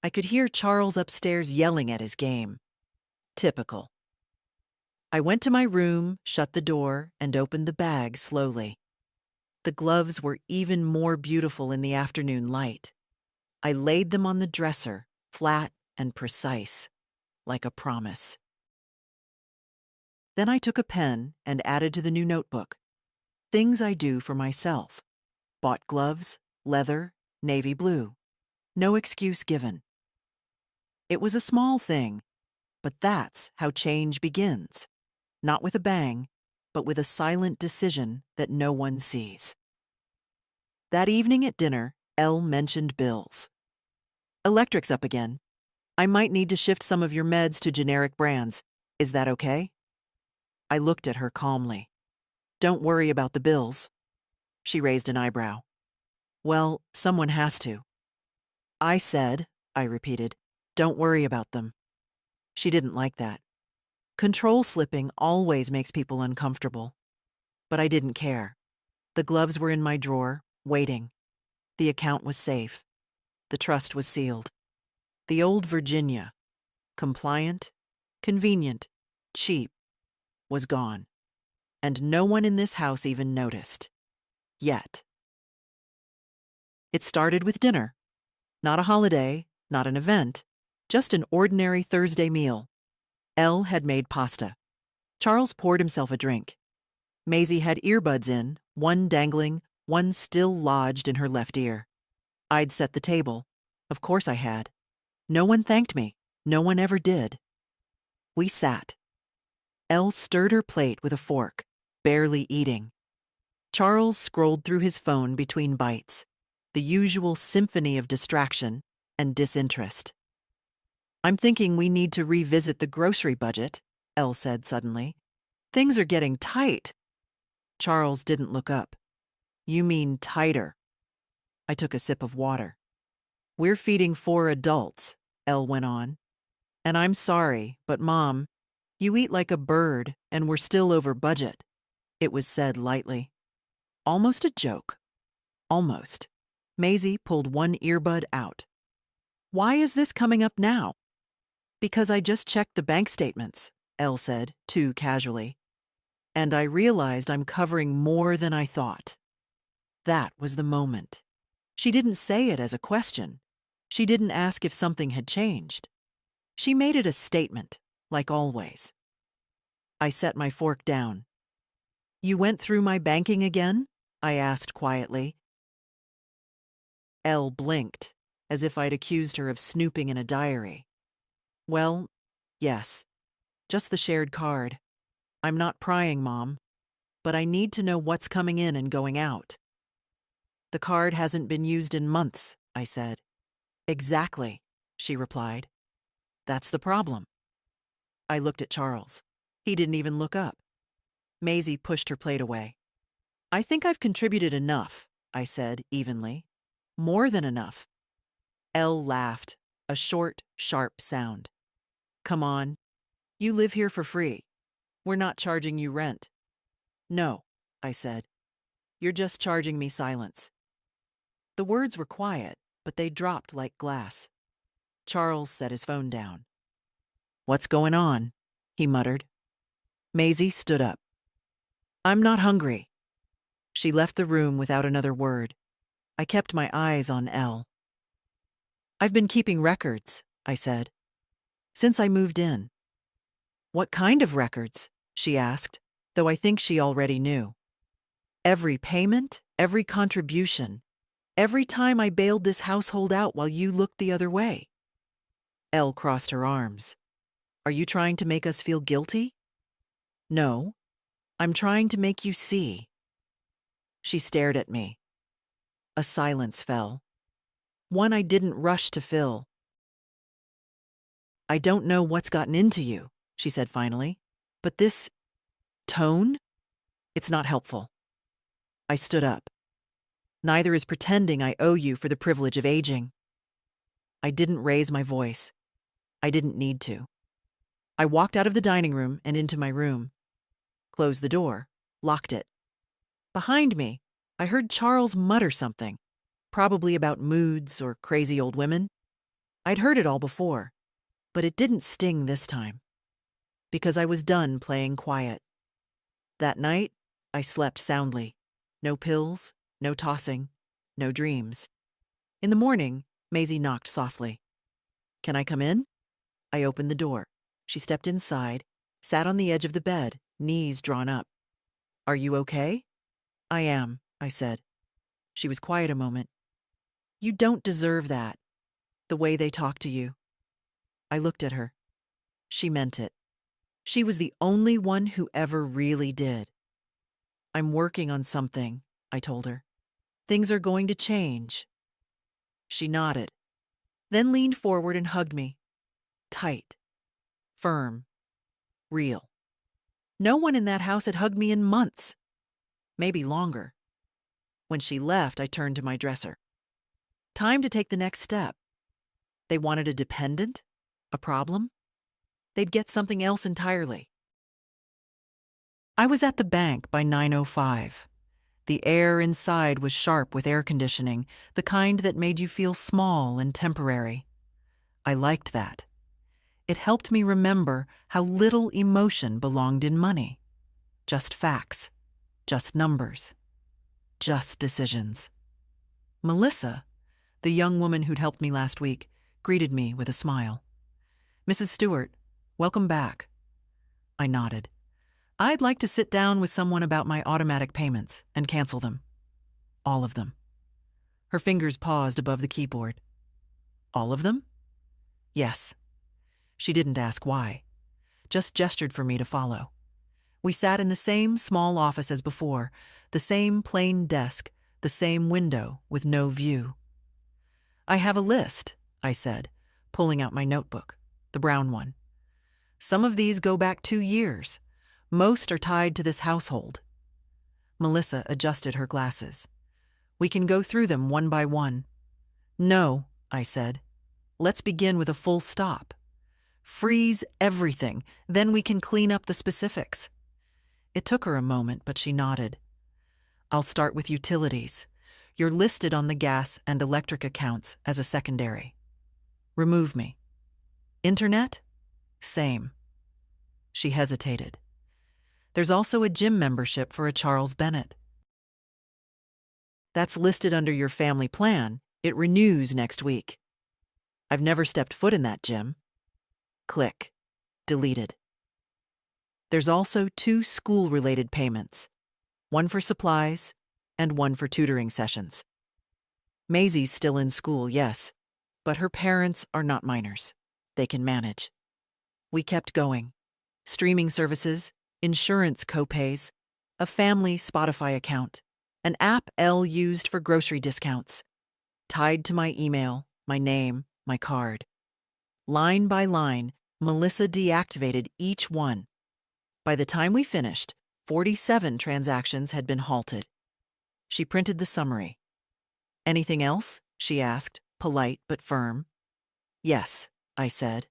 I could hear Charles upstairs yelling at his game. Typical. I went to my room, shut the door, and opened the bag slowly. The gloves were even more beautiful in the afternoon light. I laid them on the dresser, flat and precise, like a promise. Then I took a pen and added to the new notebook. Things I do for myself. Bought gloves, leather, navy blue. No excuse given. It was a small thing, but that's how change begins. Not with a bang, but with a silent decision that no one sees. That evening at dinner, Elle mentioned bills. "Electric's up again. I might need to shift some of your meds to generic brands. Is that okay?" I looked at her calmly. "Don't worry about the bills." She raised an eyebrow. "Well, someone has to." "I said," I repeated, "don't worry about them." She didn't like that. Control slipping always makes people uncomfortable. But I didn't care. The gloves were in my drawer, waiting. The account was safe. The trust was sealed. The old Virginia, compliant, convenient, cheap, was gone. and no one in this house even noticed. Yet. It started with dinner. Not a holiday, not an event, just an ordinary Thursday meal. Elle had made pasta. Charles poured himself a drink. Maisie had earbuds in, one dangling, one still lodged in her left ear. I'd set the table. Of course I had. No one thanked me. No one ever did. We sat. Elle stirred her plate with a fork, barely eating. Charles scrolled through his phone between bites, the usual symphony of distraction and disinterest. "I'm thinking we need to revisit the grocery budget," Elle said suddenly. "Things are getting tight." Charles didn't look up. "You mean tighter." I took a sip of water. "We're feeding 4 adults," Elle went on. "And I'm sorry, but Mom, you eat like a bird and we're still over budget." It was said lightly. Almost a joke. Almost. Maisie pulled one earbud out. "Why is this coming up now?" "Because I just checked the bank statements," Elle said, too casually. "And I realized I'm covering more than I thought." That was the moment. She didn't say it as a question. She didn't ask if something had changed. She made it a statement, like always. I set my fork down. "You went through my banking again?" I asked quietly. Elle blinked, as if I'd accused her of snooping in a diary. "Well, yes. Just the shared card. I'm not prying, Mom, but I need to know what's coming in and going out." "The card hasn't been used in months," I said. "Exactly," she replied. "That's the problem." I looked at Charles. He didn't even look up. Maisie pushed her plate away. "I think I've contributed enough," I said evenly. "More than enough." Elle laughed, a short, sharp sound. "Come on. You live here for free. We're not charging you rent." "No," I said. "You're just charging me silence." The words were quiet, but they dropped like glass. Charles set his phone down. "What's going on?" he muttered. Maisie stood up. "I'm not hungry." She left the room without another word. I kept my eyes on Elle. "I've been keeping records," I said, "since I moved in." "What kind of records?" she asked, though I think she already knew. "Every payment, every contribution, every time I bailed this household out while you looked the other way." Elle crossed her arms. "Are you trying to make us feel guilty?" "No, I'm trying to make you see." She stared at me. A silence fell. One I didn't rush to fill. "I don't know what's gotten into you," she said finally, "but this tone, it's not helpful." I stood up. "Neither is pretending I owe you for the privilege of aging." I didn't raise my voice. I didn't need to. I walked out of the dining room and into my room. Closed the door, locked it. Behind me, I heard Charles mutter something, probably about moods or crazy old women. I'd heard it all before, but it didn't sting this time, because I was done playing quiet. That night, I slept soundly. No pills, no tossing, no dreams. In the morning, Maisie knocked softly. "Can I come in?" I opened the door. She stepped inside, sat on the edge of the bed, knees drawn up. "Are you okay?" "I am," I said. She was quiet a moment. "You don't deserve that, the way they talk to you." I looked at her. She meant it. She was the only one who ever really did. "I'm working on something," I told her. "Things are going to change." She nodded, then leaned forward and hugged me. Tight. Firm. Real. No one in that house had hugged me in months. Maybe longer. When she left, I turned to my dresser. Time to take the next step. They wanted a dependent? A problem? They'd get something else entirely. I was at the bank by 9:05. The air inside was sharp with air conditioning, the kind that made you feel small and temporary. I liked that. It helped me remember how little emotion belonged in money. Just facts. Just numbers. Just decisions. Melissa, the young woman who'd helped me last week, greeted me with a smile. "Mrs. Stewart, welcome back." I nodded. "I'd like to sit down with someone about my automatic payments and cancel them. All of them." Her fingers paused above the keyboard. "All of them?" "Yes." She didn't ask why, just gestured for me to follow. We sat in the same small office as before, the same plain desk, the same window with no view. "I have a list," I said, pulling out my notebook, the brown one. "Some of these go back 2 years. Most are tied to this household." Melissa adjusted her glasses. "We can go through them one by one." "No," I said. "Let's begin with a full stop. Freeze everything, then we can clean up the specifics." It took her a moment, but she nodded. "I'll start with utilities. You're listed on the gas and electric accounts as a secondary. Remove me. Internet? Same." She hesitated. "There's also a gym membership for a Charles Bennett. That's listed under your family plan. It renews next week." "I've never stepped foot in that gym." Click. Deleted. "There's also 2 school-related payments, one for supplies and one for tutoring sessions. Maisie's still in school, yes, but her parents are not minors. They can manage." We kept going. Streaming services, insurance copays, a family Spotify account, an app Elle used for grocery discounts, tied to my email, my name, my card. Line by line, Melissa deactivated each one. By the time we finished, 47 transactions had been halted. She printed the summary. "Anything else?" she asked, polite but firm. "Yes," I said.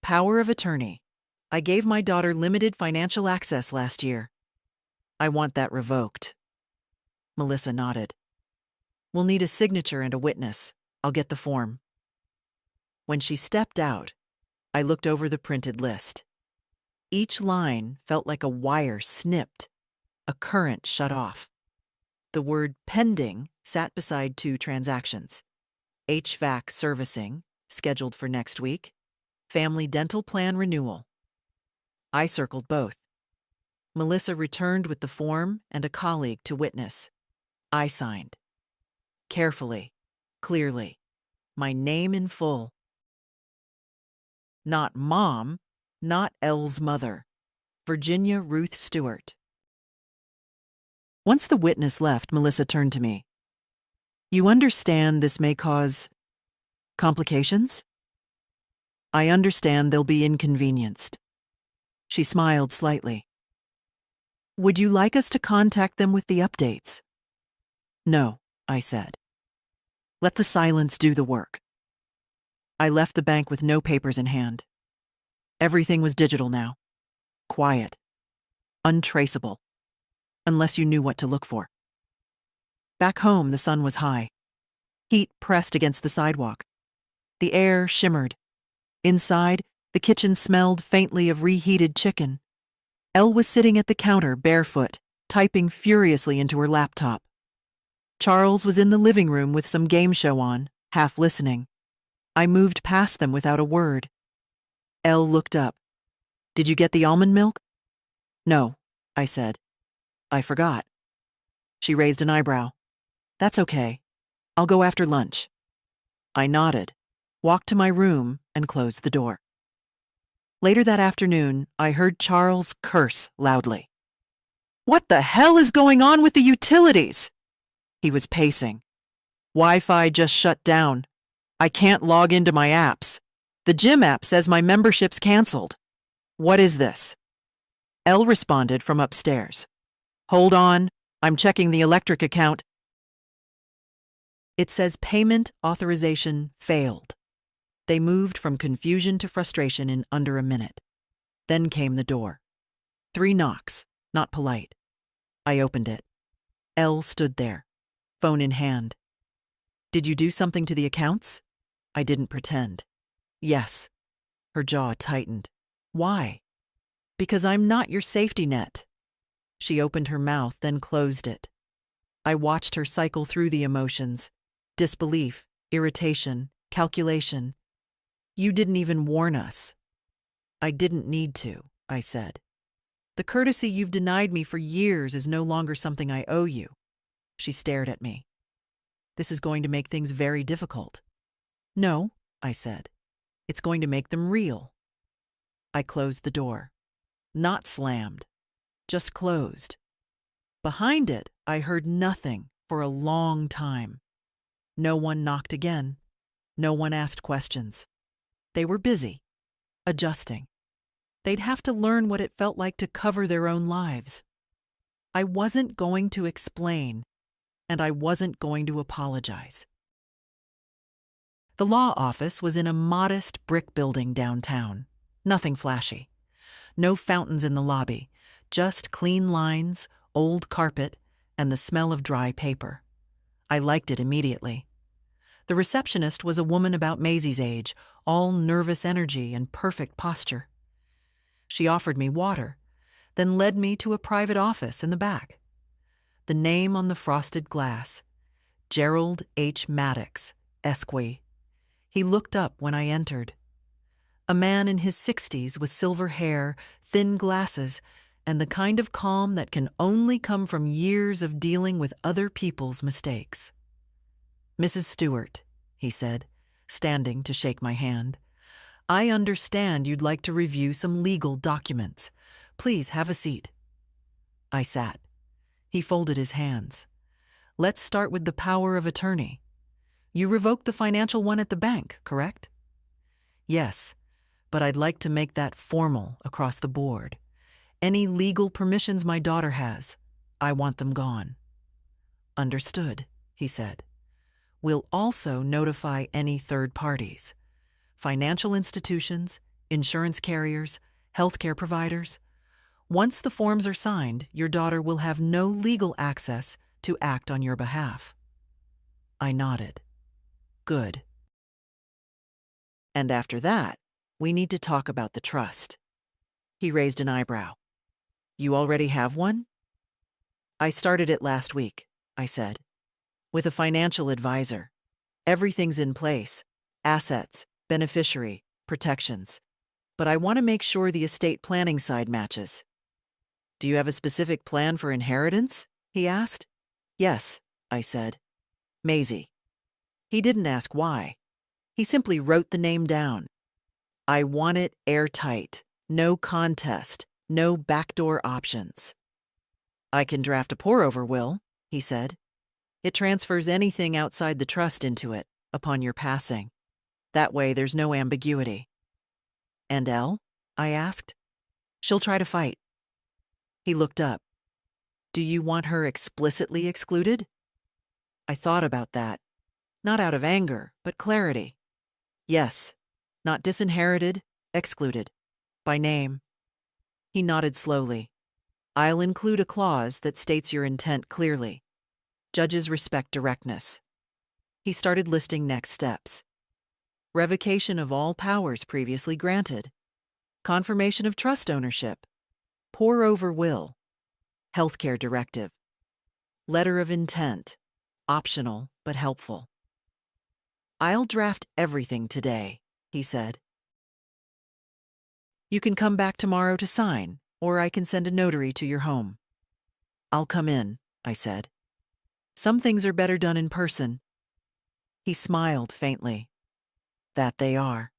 "Power of attorney. I gave my daughter limited financial access last year. I want that revoked." Melissa nodded. "We'll need a signature and a witness. I'll get the form." When she stepped out, I looked over the printed list. Each line felt like a wire snipped, a current shut off. The word pending sat beside 2 transactions. HVAC servicing, scheduled for next week. Family dental plan renewal. I circled both. Melissa returned with the form and a colleague to witness. I signed. Carefully, clearly, my name in full. Not Mom, not Elle's mother. Virginia Ruth Stewart. Once the witness left, Melissa turned to me. "You understand this may cause complications?" "I understand they'll be inconvenienced." She smiled slightly. "Would you like us to contact them with the updates?" "No," I said. "Let the silence do the work." I left the bank with no papers in hand. Everything was digital now. Quiet. Untraceable. Unless you knew what to look for. Back home, the sun was high. Heat pressed against the sidewalk. The air shimmered. Inside, the kitchen smelled faintly of reheated chicken. Elle was sitting at the counter, barefoot, typing furiously into her laptop. Charles was in the living room with some game show on, half listening. I moved past them without a word. Elle looked up. "Did you get the almond milk?" "No," I said. "I forgot." She raised an eyebrow. "That's okay. I'll go after lunch." I nodded, walked to my room, and closed the door. Later that afternoon, I heard Charles curse loudly. "What the hell is going on with the utilities?" He was pacing. "Wi-Fi just shut down. I can't log into my apps. The gym app says my membership's canceled. What is this?" Elle responded from upstairs. "Hold on, I'm checking the electric account." It says payment authorization failed. They moved from confusion to frustration in under a minute. Then came the door. 3 knocks, not polite. I opened it. Elle stood there, phone in hand. "Did you do something to the accounts?" I didn't pretend. "Yes." Her jaw tightened. "Why?" "Because I'm not your safety net." She opened her mouth, then closed it. I watched her cycle through the emotions: disbelief, irritation, calculation. You didn't even warn us. I didn't need to, I said. The courtesy you've denied me for years is no longer something I owe you. She stared at me. This is going to make things very difficult. No, I said. It's going to make them real. I closed the door. Not slammed, just closed. Behind it, I heard nothing for a long time. No one knocked again. No one asked questions. They were busy, adjusting. They'd have to learn what it felt like to cover their own lives. I wasn't going to explain, and I wasn't going to apologize. The law office was in a modest brick building downtown. Nothing flashy. No fountains in the lobby, just clean lines, old carpet, and the smell of dry paper. I liked it immediately. The receptionist was a woman about Maisie's age, all nervous energy and perfect posture. She offered me water, then led me to a private office in the back. The name on the frosted glass: Gerald H. Maddox, Esq. He looked up when I entered. A man in his 60s with silver hair, thin glasses, and the kind of calm that can only come from years of dealing with other people's mistakes. Mrs. Stewart, he said, standing to shake my hand. I understand you'd like to review some legal documents. Please have a seat. I sat. He folded his hands. Let's start with the power of attorney. You revoked the financial one at the bank, correct? Yes, but I'd like to make that formal across the board. Any legal permissions my daughter has, I want them gone. Understood, he said. We'll also notify any third parties: financial institutions, insurance carriers, healthcare providers. Once the forms are signed, your daughter will have no legal access to act on your behalf. I nodded. Good. And after that, we need to talk about the trust. He raised an eyebrow. You already have one? I started it last week, I said. With a financial advisor. Everything's in place: assets, beneficiary, protections. But I want to make sure the estate planning side matches. Do you have a specific plan for inheritance? He asked. Yes, I said. Maisie. He didn't ask why. He simply wrote the name down. I want it airtight, no contest, no backdoor options. I can draft a pour-over will, he said. It transfers anything outside the trust into it upon your passing. That way there's no ambiguity. And Elle? I asked. She'll try to fight. He looked up. Do you want her explicitly excluded? I thought about that. Not out of anger, but clarity. Yes. Not disinherited, excluded. By name. He nodded slowly. I'll include a clause that states your intent clearly. Judges respect directness. He started listing next steps. Revocation of all powers previously granted. Confirmation of trust ownership. Pour-over will. Healthcare directive. Letter of intent. Optional, but helpful. I'll draft everything today, he said. You can come back tomorrow to sign, or I can send a notary to your home. I'll come in, I said. Some things are better done in person. He smiled faintly. That they are.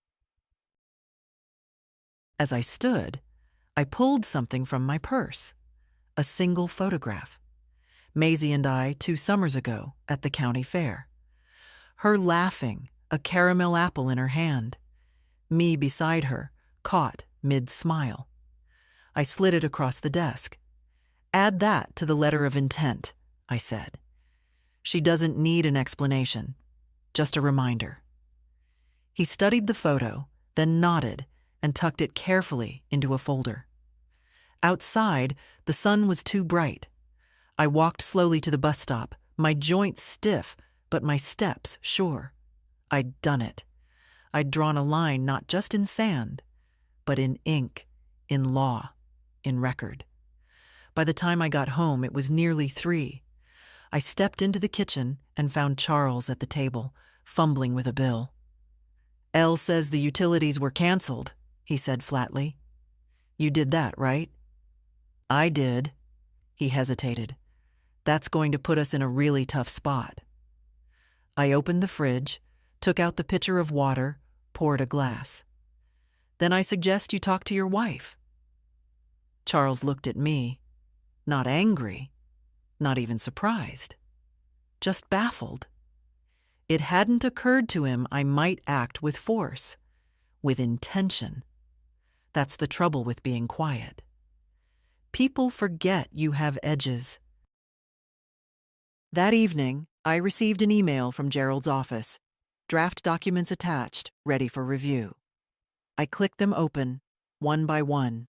As I stood, I pulled something from my purse. A single photograph. Maisie and I 2 summers ago at the county fair. Her laughing, a caramel apple in her hand. Me beside her, caught mid-smile. I slid it across the desk. Add that to the letter of intent, I said. She doesn't need an explanation, just a reminder. He studied the photo, then nodded and tucked it carefully into a folder. Outside, the sun was too bright. I walked slowly to the bus stop, my joints stiff, but my steps sure. I'd done it. I'd drawn a line not just in sand, but in ink, in law, in record. By the time I got home, it was nearly 3. I stepped into the kitchen and found Charles at the table, fumbling with a bill. "Elle says the utilities were canceled," he said flatly. "You did that, right?" "I did." He hesitated. "That's going to put us in a really tough spot." I opened the fridge, took out the pitcher of water, poured a glass. "Then I suggest you talk to your wife." Charles looked at me, not angry, not even surprised, just baffled. It hadn't occurred to him I might act with force, with intention. That's the trouble with being quiet. People forget you have edges. That evening, I received an email from Gerald's office, draft documents attached, ready for review. I clicked them open, one by one.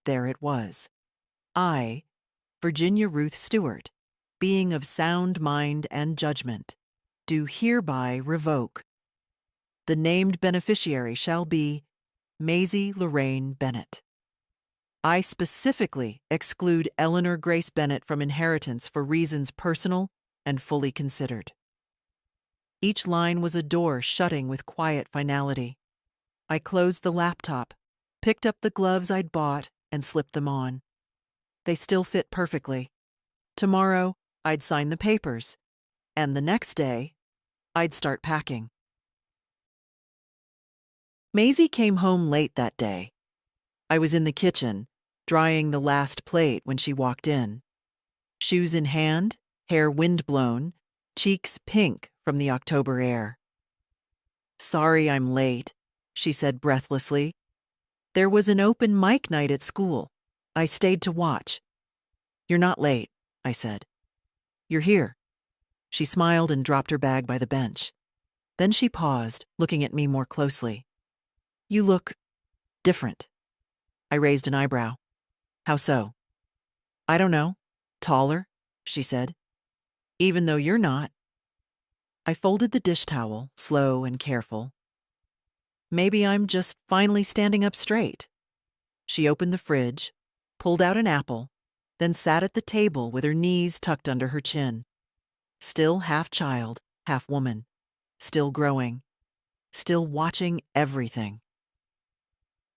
There it was. I, Virginia Ruth Stewart, being of sound mind and judgment, do hereby revoke. The named beneficiary shall be Maisie Lorraine Bennett. I specifically exclude Eleanor Grace Bennett from inheritance for reasons personal and fully considered. Each line was a door shutting with quiet finality. I closed the laptop, picked up the gloves I'd bought, and slipped them on. They still fit perfectly. Tomorrow, I'd sign the papers, and the next day, I'd start packing. Maisie came home late that day. I was in the kitchen, drying the last plate when she walked in. Shoes in hand, hair windblown, cheeks pink from the October air. "Sorry I'm late," she said breathlessly. "There was an open mic night at school. I stayed to watch." "You're not late," I said. "You're here." She smiled and dropped her bag by the bench. Then she paused, looking at me more closely. "You look different." I raised an eyebrow. "How so?" "I don't know. Taller," she said. "Even though you're not." I folded the dish towel, slow and careful. "Maybe I'm just finally standing up straight." She opened the fridge, pulled out an apple, then sat at the table with her knees tucked under her chin. Still half child, half woman. Still growing. Still watching everything.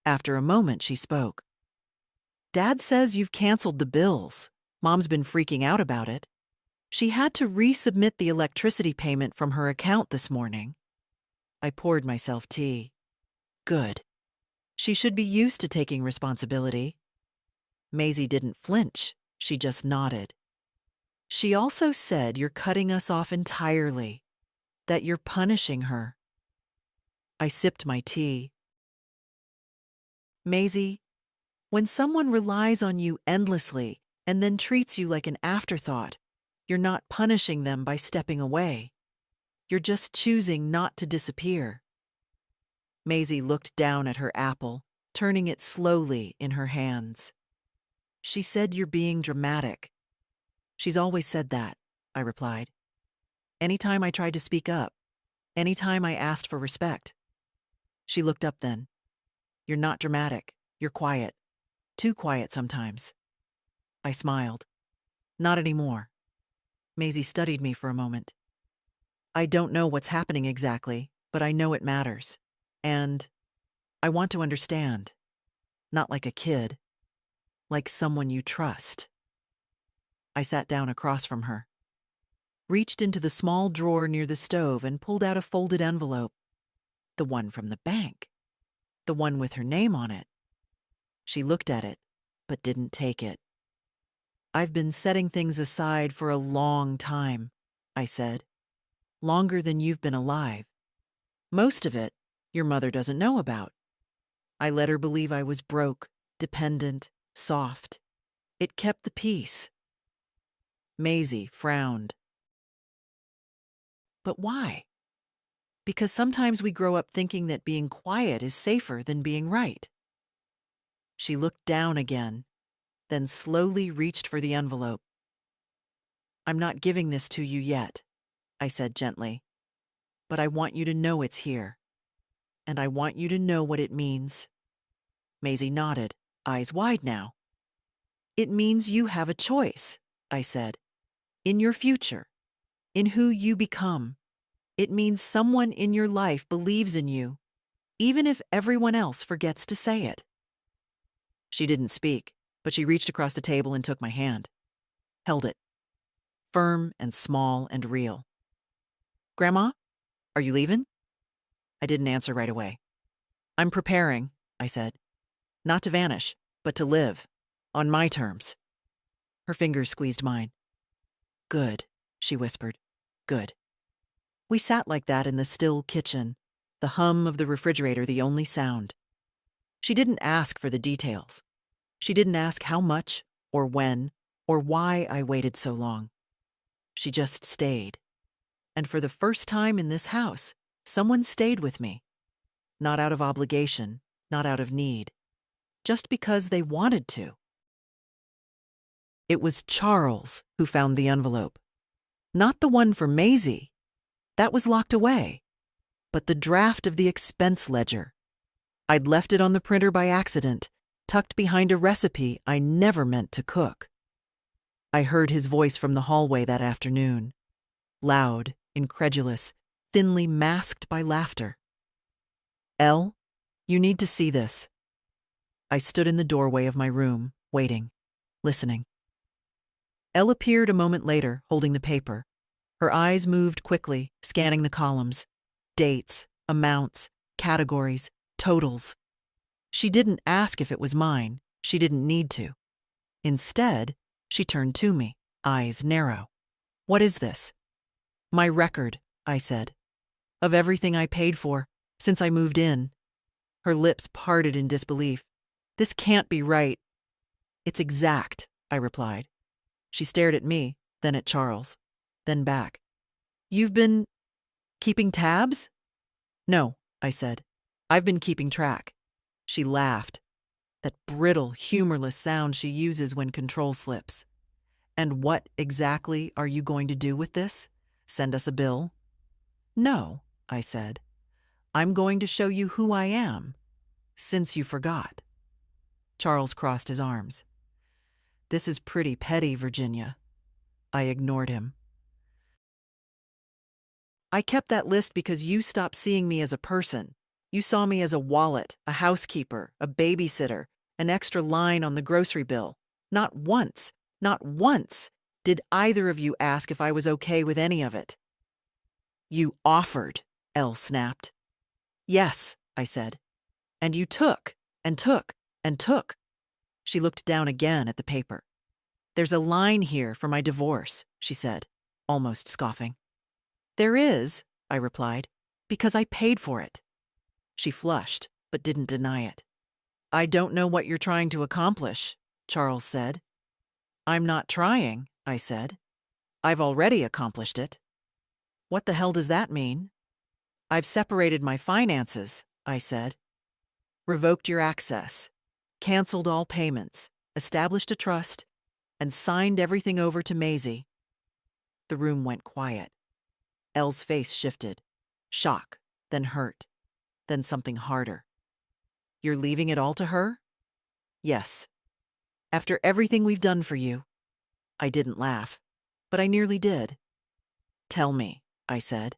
After a moment, she spoke. "Dad says you've canceled the bills. Mom's been freaking out about it. She had to resubmit the electricity payment from her account this morning." I poured myself tea. Good. She should be used to taking responsibility. Maisie didn't flinch. She just nodded. "She also said you're cutting us off entirely, that you're punishing her." I sipped my tea. "Maisie, when someone relies on you endlessly and then treats you like an afterthought, you're not punishing them by stepping away. You're just choosing not to disappear." Maisie looked down at her apple, turning it slowly in her hands. "She said you're being dramatic." "She's always said that," I replied. "Anytime I tried to speak up, anytime I asked for respect." She looked up then. "You're not dramatic. You're quiet. Too quiet sometimes." I smiled. "Not anymore." Maisie studied me for a moment. "I don't know what's happening exactly, but I know it matters. And I want to understand. Not like a kid. Like someone you trust." I sat down across from her, reached into the small drawer near the stove and pulled out a folded envelope. The one from the bank. The one with her name on it. She looked at it, but didn't take it. "I've been setting things aside for a long time," I said. "Longer than you've been alive. Most of it, your mother doesn't know about. I let her believe I was broke, dependent, soft. It kept the peace." Maisie frowned. "But why?" "Because sometimes we grow up thinking that being quiet is safer than being right." She looked down again, then slowly reached for the envelope. "I'm not giving this to you yet," I said gently. "But I want you to know it's here. And I want you to know what it means." Maisie nodded, eyes wide now. It means you have a choice, I said, in your future, in who you become. It means someone in your life believes in you, even if everyone else forgets to say it. She didn't speak, but she reached across the table and took my hand. Held it. Firm and small and real. Grandma, are you leaving? I didn't answer right away. I'm preparing, I said. Not to vanish, but to live. On my terms. Her fingers squeezed mine. Good, she whispered. Good. We sat like that in the still kitchen, the hum of the refrigerator the only sound. She didn't ask for the details. She didn't ask how much, or when, or why I waited so long. She just stayed. And for the first time in this house, someone stayed with me. Not out of obligation, not out of need. Just because they wanted to. It was Charles who found the envelope. Not the one for Maisie. That was locked away. But the draft of the expense ledger. I'd left it on the printer by accident, tucked behind a recipe I never meant to cook. I heard his voice from the hallway that afternoon. Loud, incredulous, thinly masked by laughter. Elle, you need to see this. I stood in the doorway of my room, waiting, listening. Elle appeared a moment later, holding the paper. Her eyes moved quickly, scanning the columns. Dates, amounts, categories, totals. She didn't ask if it was mine. She didn't need to. Instead, she turned to me, eyes narrow. What is this? My record, I said. Of everything I paid for, since I moved in. Her lips parted in disbelief. This can't be right. It's exact, I replied. She stared at me, then at Charles, then back. You've been keeping tabs? No, I said. I've been keeping track. She laughed. That brittle, humorless sound she uses when control slips. And what exactly are you going to do with this? Send us a bill? No, I said. I'm going to show you who I am, since you forgot. Charles crossed his arms. This is pretty petty, Virginia. I ignored him. I kept that list because you stopped seeing me as a person. You saw me as a wallet, a housekeeper, a babysitter, an extra line on the grocery bill. Not once did either of you ask if I was okay with any of it. You offered, Elle snapped. Yes, I said. And you took, and took, and took. She looked down again at the paper. There's a line here for my divorce, she said, almost scoffing. There is, I replied, because I paid for it. She flushed, but didn't deny it. I don't know what you're trying to accomplish, Charles said. I'm not trying, I said. I've already accomplished it. What the hell does that mean? I've separated my finances, I said. Revoked your access, canceled all payments, established a trust, and signed everything over to Maisie. The room went quiet. Elle's face shifted. Shock, then hurt, then something harder. You're leaving it all to her? Yes. After everything we've done for you. I didn't laugh, but I nearly did. Tell me, I said.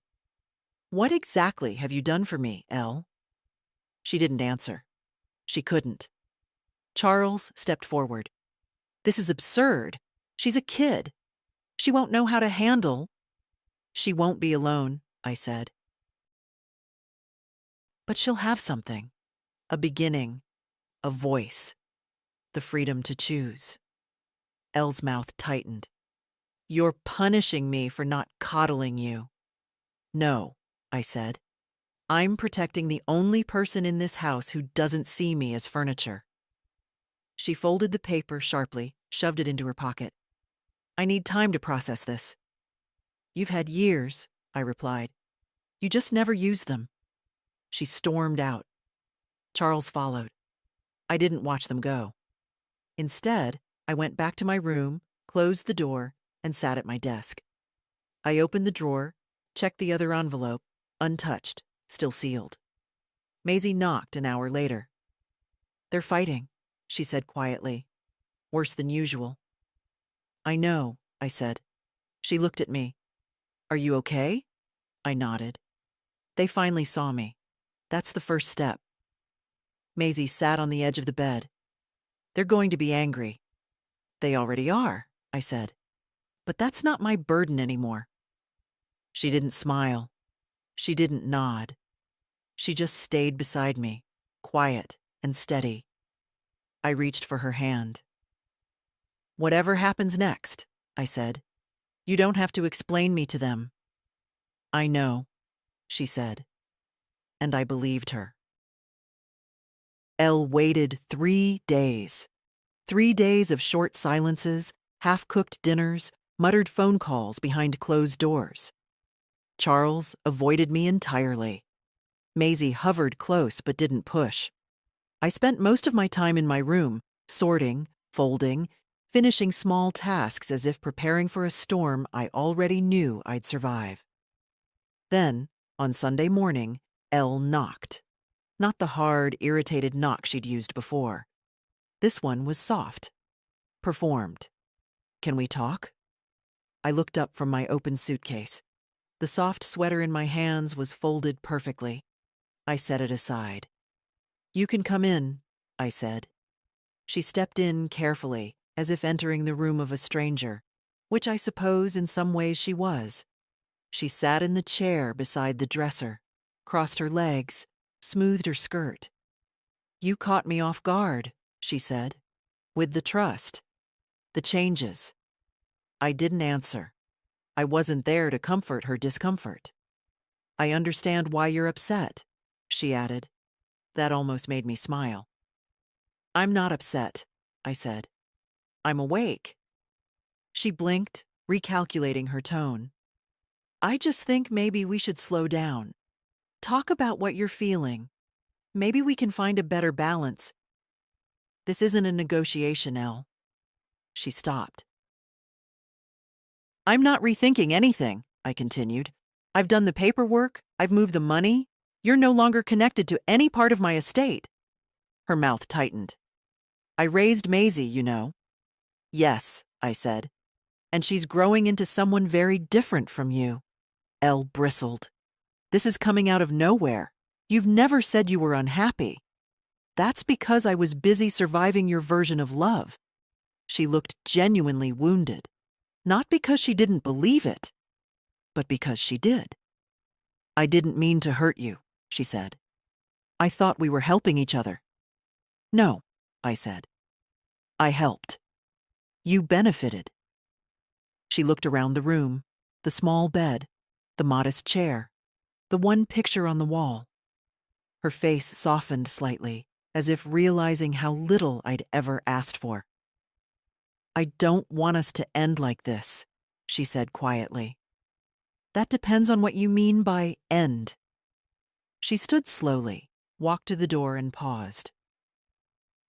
What exactly have you done for me, Elle? She didn't answer. She couldn't. Charles stepped forward. This is absurd. She's a kid. She won't know how to handle. She won't be alone, I said. But she'll have something. A beginning. A voice. The freedom to choose. Elle's mouth tightened. You're punishing me for not coddling you. No, I said. I'm protecting the only person in this house who doesn't see me as furniture. She folded the paper sharply, shoved it into her pocket. I need time to process this. You've had years, I replied. You just never used them. She stormed out. Charles followed. I didn't watch them go. Instead, I went back to my room, closed the door, and sat at my desk. I opened the drawer, checked the other envelope, untouched, still sealed. Maisie knocked an hour later. They're fighting, she said quietly. worse than usual. I know, I said. She looked at me. Are you okay? I nodded. They finally saw me. That's the first step. Maisie sat on the edge of the bed. They're going to be angry. They already are, I said. But that's not my burden anymore. She didn't smile. She didn't nod. She just stayed beside me, quiet and steady. I reached for her hand. Whatever happens next, I said, you don't have to explain me to them. I know, she said, and I believed her. Elle waited 3 days. 3 days of short silences, half-cooked dinners, muttered phone calls behind closed doors. Charles avoided me entirely. Maisie hovered close but didn't push. I spent most of my time in my room, sorting, folding, finishing small tasks as if preparing for a storm I already knew I'd survive. Then, on Sunday morning, Elle knocked. Not the hard, irritated knock she'd used before. This one was soft. Performed. Can we talk? I looked up from my open suitcase. The soft sweater in my hands was folded perfectly. I set it aside. You can come in, I said. She stepped in carefully, as if entering the room of a stranger, which I suppose in some ways she was. She sat in the chair beside the dresser, crossed her legs, smoothed her skirt. You caught me off guard, she said, with the trust, the changes. I didn't answer. I wasn't there to comfort her discomfort. I understand why you're upset, she added. That almost made me smile. I'm not upset, I said. I'm awake. She blinked, recalculating her tone. I just think maybe we should slow down. Talk about what you're feeling. Maybe we can find a better balance. This isn't a negotiation, Elle. She stopped. I'm not rethinking anything, I continued. I've done the paperwork, I've moved the money. You're no longer connected to any part of my estate. Her mouth tightened. I raised Maisie, you know. Yes, I said. And she's growing into someone very different from you. Elle bristled. This is coming out of nowhere. You've never said you were unhappy. That's because I was busy surviving your version of love. She looked genuinely wounded. Not because she didn't believe it, but because she did. I didn't mean to hurt you, she said. I thought we were helping each other. No, I said. I helped. You benefited. She looked around the room, the small bed, the modest chair, the one picture on the wall. Her face softened slightly, as if realizing how little I'd ever asked for. I don't want us to end like this, she said quietly. That depends on what you mean by end. She stood slowly, walked to the door and paused.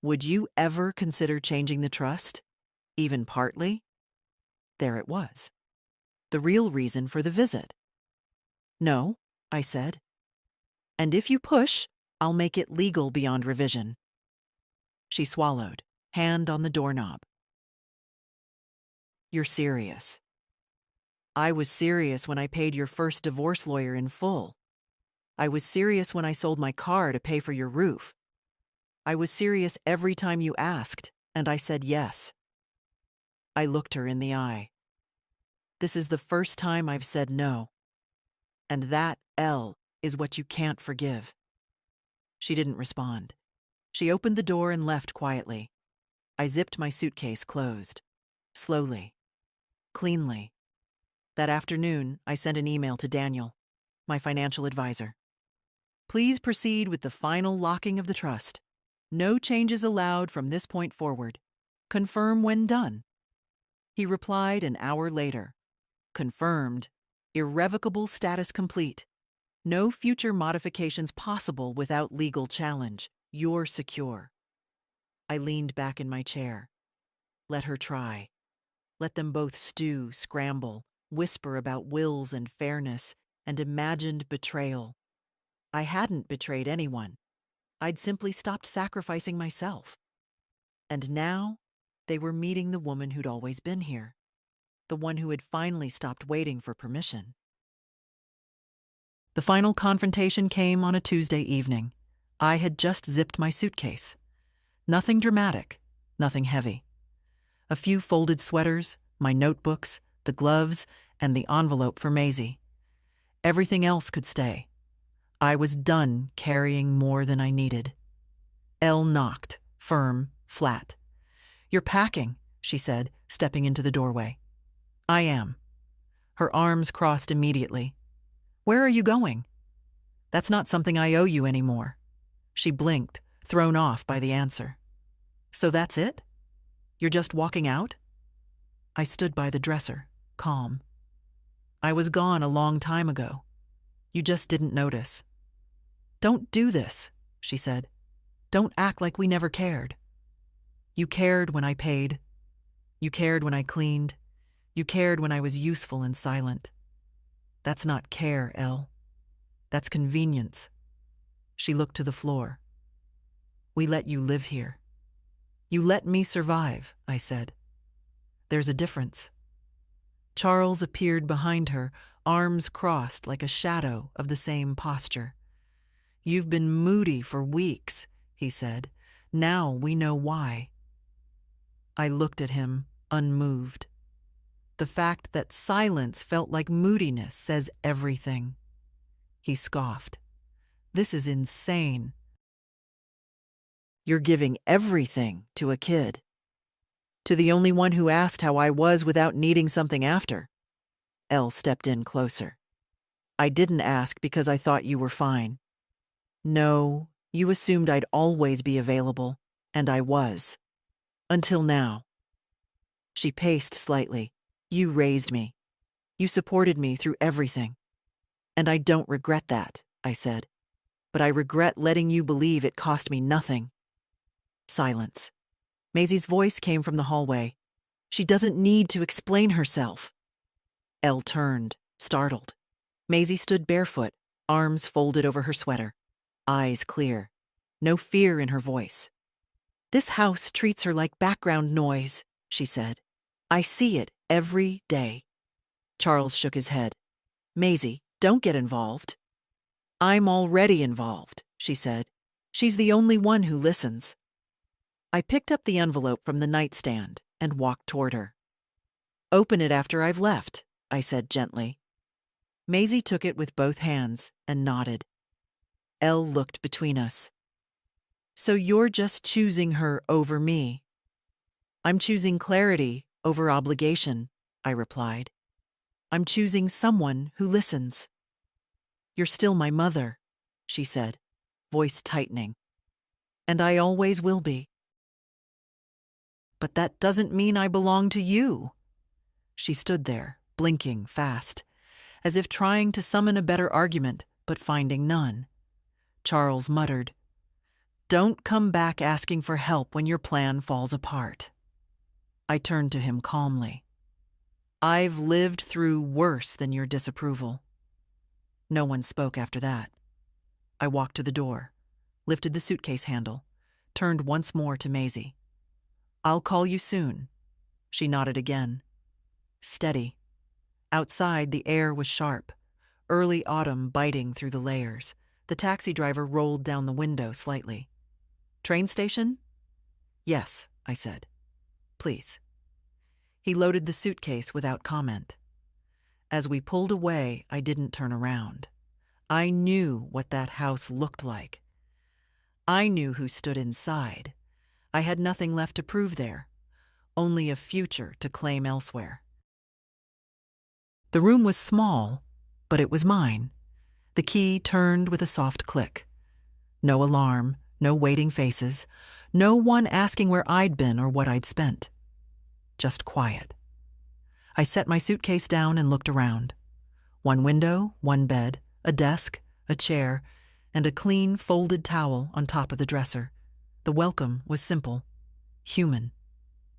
Would you ever consider changing the trust? Even partly? There it was. The real reason for the visit. No, I said. And if you push, I'll make it legal beyond revision. She swallowed, hand on the doorknob. You're serious. I was serious when I paid your first divorce lawyer in full. I was serious when I sold my car to pay for your roof. I was serious every time you asked, and I said yes. I looked her in the eye. This is the first time I've said no. And that, Elle, is what you can't forgive. She didn't respond. She opened the door and left quietly. I zipped my suitcase closed. Slowly. Cleanly. That afternoon, I sent an email to Daniel, my financial advisor. Please proceed with the final locking of the trust. No changes allowed from this point forward. Confirm when done. He replied an hour later. Confirmed. Irrevocable status complete. No future modifications possible without legal challenge. You're secure. I leaned back in my chair. Let her try. Let them both stew, scramble, whisper about wills and fairness, and imagined betrayal. I hadn't betrayed anyone. I'd simply stopped sacrificing myself. And now, They were meeting the woman who'd always been here, the one who had finally stopped waiting for permission. The final confrontation came on a Tuesday evening. I had just zipped my suitcase. Nothing dramatic, nothing heavy. A few folded sweaters, my notebooks, the gloves, and the envelope for Maisie. Everything else could stay. I was done carrying more than I needed. Elle knocked, firm, flat. "You're packing," she said, stepping into the doorway. "I am." Her arms crossed immediately. "Where are you going?" "That's not something I owe you anymore." She blinked, thrown off by the answer. "So that's it? You're just walking out?" I stood by the dresser, calm. "I was gone a long time ago. You just didn't notice." "Don't do this," she said. "Don't act like we never cared. You cared when I paid. You cared when I cleaned. You cared when I was useful and silent. That's not care, Elle. That's convenience." She looked to the floor. "We let you live here. You let me survive," I said. "There's a difference." Charles appeared behind her, arms crossed like a shadow of the same posture. "You've been moody for weeks," he said. "Now we know why." I looked at him, unmoved. The fact that silence felt like moodiness says everything. He scoffed. "This is insane. You're giving everything to a kid. To the only one who asked how I was without needing something after." Elle stepped in closer. "I didn't ask because I thought you were fine. No, you assumed I'd always be available, and I was. Until now." She paced slightly. "You raised me. You supported me through everything. And I don't regret that," I said. "But I regret letting you believe it cost me nothing." Silence. Maisie's voice came from the hallway. "She doesn't need to explain herself." Elle turned, startled. Maisie stood barefoot, arms folded over her sweater, eyes clear, no fear in her voice. "This house treats her like background noise," she said. "I see it every day." Charles shook his head. "Maisie, don't get involved." "I'm already involved," she said. "She's the only one who listens." I picked up the envelope from the nightstand and walked toward her. "Open it after I've left," I said gently. Maisie took it with both hands and nodded. Elle looked between us. "So you're just choosing her over me?" "I'm choosing clarity over obligation," I replied. "I'm choosing someone who listens." "You're still my mother," she said, voice tightening. "And I always will be." "But that doesn't mean I belong to you." She stood there, blinking fast, as if trying to summon a better argument, but finding none. Charles muttered, "Don't come back asking for help when your plan falls apart." I turned to him calmly. "I've lived through worse than your disapproval." No one spoke after that. I walked to the door, lifted the suitcase handle, turned once more to Maisie. "I'll call you soon." She nodded again. Steady. Outside, the air was sharp, early autumn biting through the layers. The taxi driver rolled down the window slightly. "Train station?" "Yes," I said. "Please." He loaded the suitcase without comment. As we pulled away, I didn't turn around. I knew what that house looked like. I knew who stood inside. I had nothing left to prove there, only a future to claim elsewhere. The room was small, but it was mine. The key turned with a soft click. No alarm, no waiting faces, no one asking where I'd been or what I'd spent. Just quiet. I set my suitcase down and looked around. One window, one bed, a desk, a chair, and a clean folded towel on top of the dresser. The welcome was simple, human.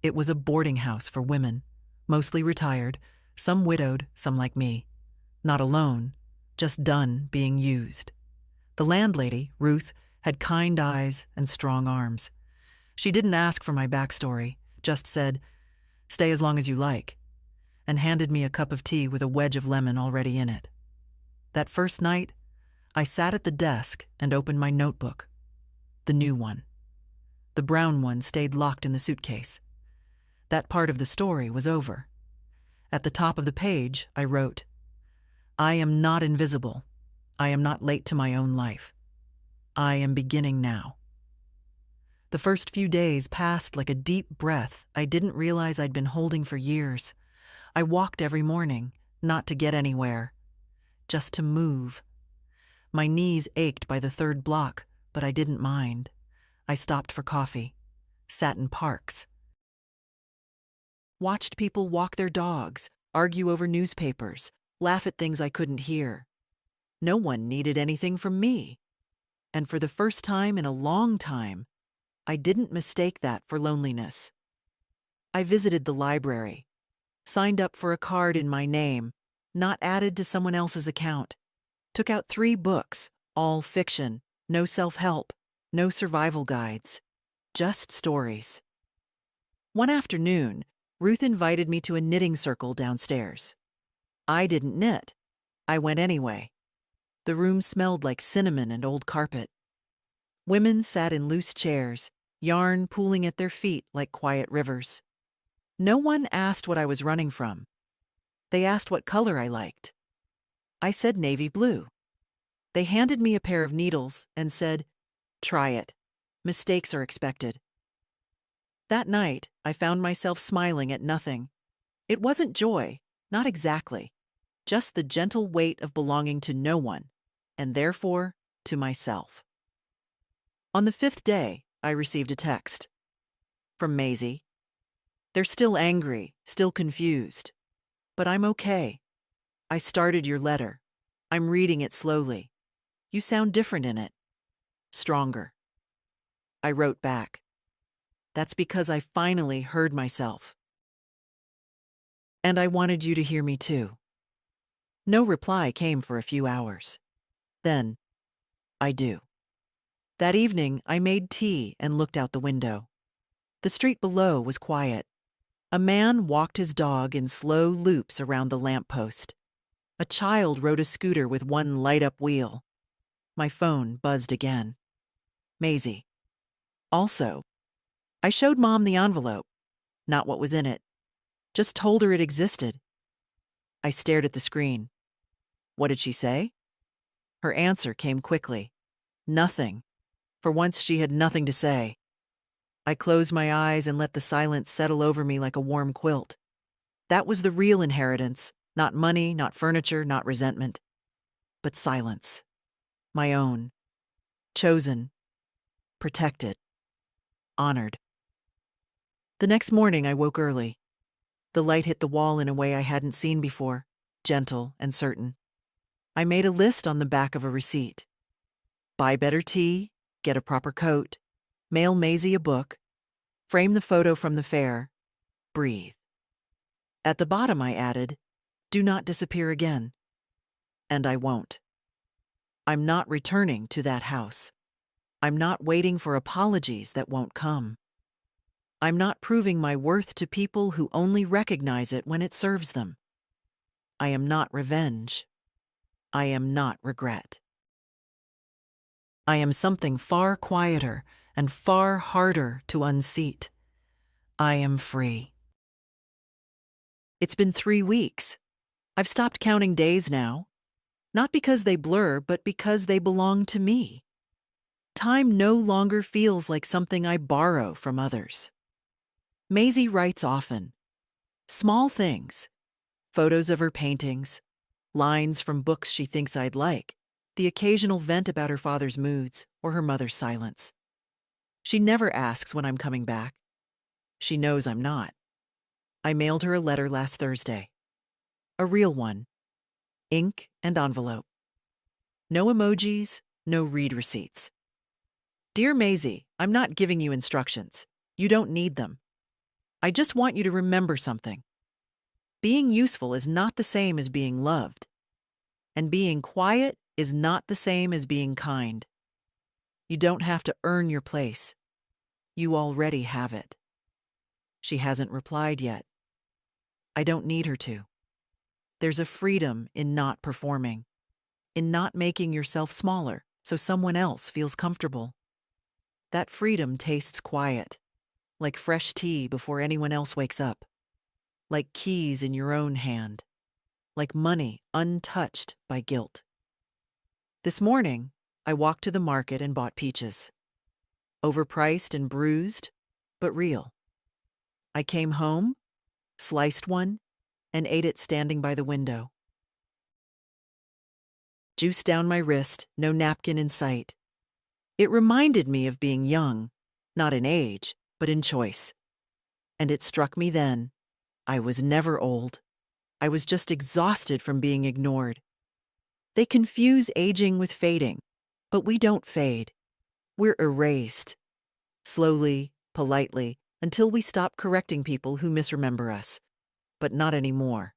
It was a boarding house for women, mostly retired, some widowed, some like me. Not alone, just done being used. The landlady, Ruth, had kind eyes and strong arms. She didn't ask for my backstory, just said, "Stay as long as you like," and handed me a cup of tea with a wedge of lemon already in it. That first night, I sat at the desk and opened my notebook. The new one. The brown one stayed locked in the suitcase. That part of the story was over. At the top of the page, I wrote, "I am not invisible. I am not late to my own life. I am beginning now." The first few days passed like a deep breath I didn't realize I'd been holding for years. I walked every morning, not to get anywhere, just to move. My knees ached by the third block, but I didn't mind. I stopped for coffee, sat in parks, watched people walk their dogs, argue over newspapers, laugh at things I couldn't hear. No one needed anything from me. And for the first time in a long time, I didn't mistake that for loneliness. I visited the library, signed up for a card in my name, not added to someone else's account, took out 3 books, all fiction, no self-help, no survival guides, just stories. One afternoon, Ruth invited me to a knitting circle downstairs. I didn't knit. I went anyway. The room smelled like cinnamon and old carpet. Women sat in loose chairs, yarn pooling at their feet like quiet rivers. No one asked what I was running from. They asked what color I liked. I said navy blue. They handed me a pair of needles and said, "Try it. Mistakes are expected." That night, I found myself smiling at nothing. It wasn't joy, not exactly, just the gentle weight of belonging to no one, and therefore to myself. On the 5th day, I received a text from Maisie. "They're still angry, still confused. But I'm okay. I started your letter. I'm reading it slowly. You sound different in it. Stronger." I wrote back, "That's because I finally heard myself. And I wanted you to hear me too." No reply came for a few hours. Then, "I do." That evening, I made tea and looked out the window. The street below was quiet. A man walked his dog in slow loops around the lamppost. A child rode a scooter with one light-up wheel. My phone buzzed again. Maisie. Also, I showed Mom the envelope, not what was in it. Just told her it existed. I stared at the screen. What did she say? Her answer came quickly. Nothing. For once she had nothing to say. I closed my eyes and let the silence settle over me like a warm quilt. That was the real inheritance, not money, not furniture, not resentment, but silence. My own. Chosen. Protected. Honored. The next morning I woke early. The light hit the wall in a way I hadn't seen before, gentle and certain. I made a list on the back of a receipt. Buy better tea, get a proper coat, mail Maisie a book, frame the photo from the fair, breathe. At the bottom I added, do not disappear again. And I won't. I'm not returning to that house. I'm not waiting for apologies that won't come. I'm not proving my worth to people who only recognize it when it serves them. I am not revenge. I am not regret. I am something far quieter and far harder to unseat. I am free. It's been 3 weeks. I've stopped counting days now. Not because they blur, but because they belong to me. Time no longer feels like something I borrow from others. Maisie writes often. Small things. Photos of her paintings, lines from books she thinks I'd like, the occasional vent about her father's moods or her mother's silence. She never asks when I'm coming back. She knows I'm not. I mailed her a letter last Thursday. A real one. Ink and envelope. No emojis, no read receipts. Dear Maisie, I'm not giving you instructions. You don't need them. I just want you to remember something. Being useful is not the same as being loved. And being quiet is not the same as being kind. You don't have to earn your place. You already have it. She hasn't replied yet. I don't need her to. There's a freedom in not performing, in not making yourself smaller so someone else feels comfortable. That freedom tastes quiet, like fresh tea before anyone else wakes up, like keys in your own hand, like money untouched by guilt. This morning, I walked to the market and bought peaches. Overpriced and bruised, but real. I came home, sliced one, and ate it standing by the window. Juice down my wrist, no napkin in sight. It reminded me of being young, not in age, but in choice. And it struck me then, I was never old. I was just exhausted from being ignored. They confuse aging with fading, but we don't fade. We're erased. Slowly, politely, until we stop correcting people who misremember us. But not anymore.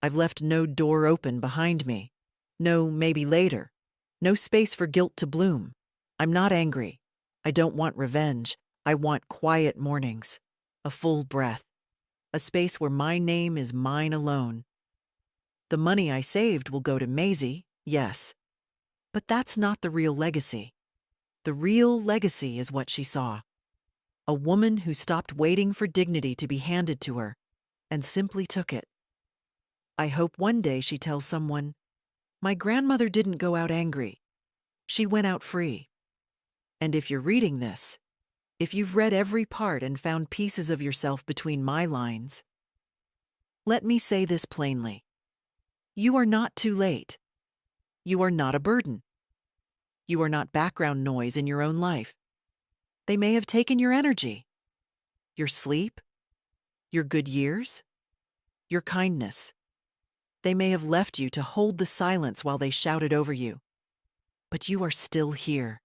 I've left no door open behind me. No maybe later. No space for guilt to bloom. I'm not angry. I don't want revenge. I want quiet mornings. A full breath. A space where my name is mine alone. The money I saved will go to Maisie, yes. But that's not the real legacy. The real legacy is what she saw. A woman who stopped waiting for dignity to be handed to her and simply took it. I hope one day she tells someone, my grandmother didn't go out angry. She went out free. And if you're reading this, if you've read every part and found pieces of yourself between my lines, let me say this plainly. You are not too late. You are not a burden. You are not background noise in your own life. They may have taken your energy, your sleep, your good years, your kindness. They may have left you to hold the silence while they shouted over you. But you are still here.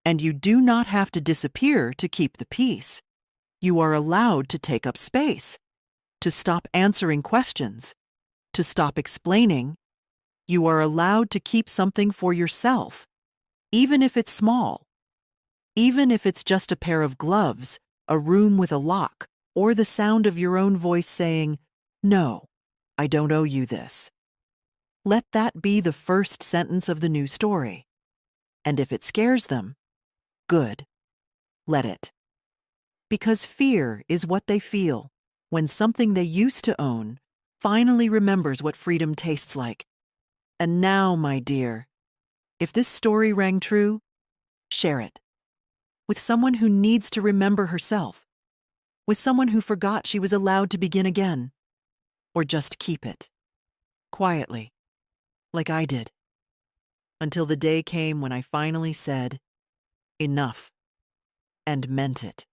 And you do not have to disappear to keep the peace. You are allowed to take up space, to stop answering questions, to stop explaining. You are allowed to keep something for yourself, even if it's small, even if it's just a pair of gloves, a room with a lock, or the sound of your own voice saying, no, I don't owe you this. Let that be the first sentence of the new story. And if it scares them, good. Let it. Because fear is what they feel when something they used to own finally remembers what freedom tastes like. And now, my dear, if this story rang true, share it. With someone who needs to remember herself. With someone who forgot she was allowed to begin again. Or just keep it. Quietly. Like I did. Until the day came when I finally said, enough. And meant it.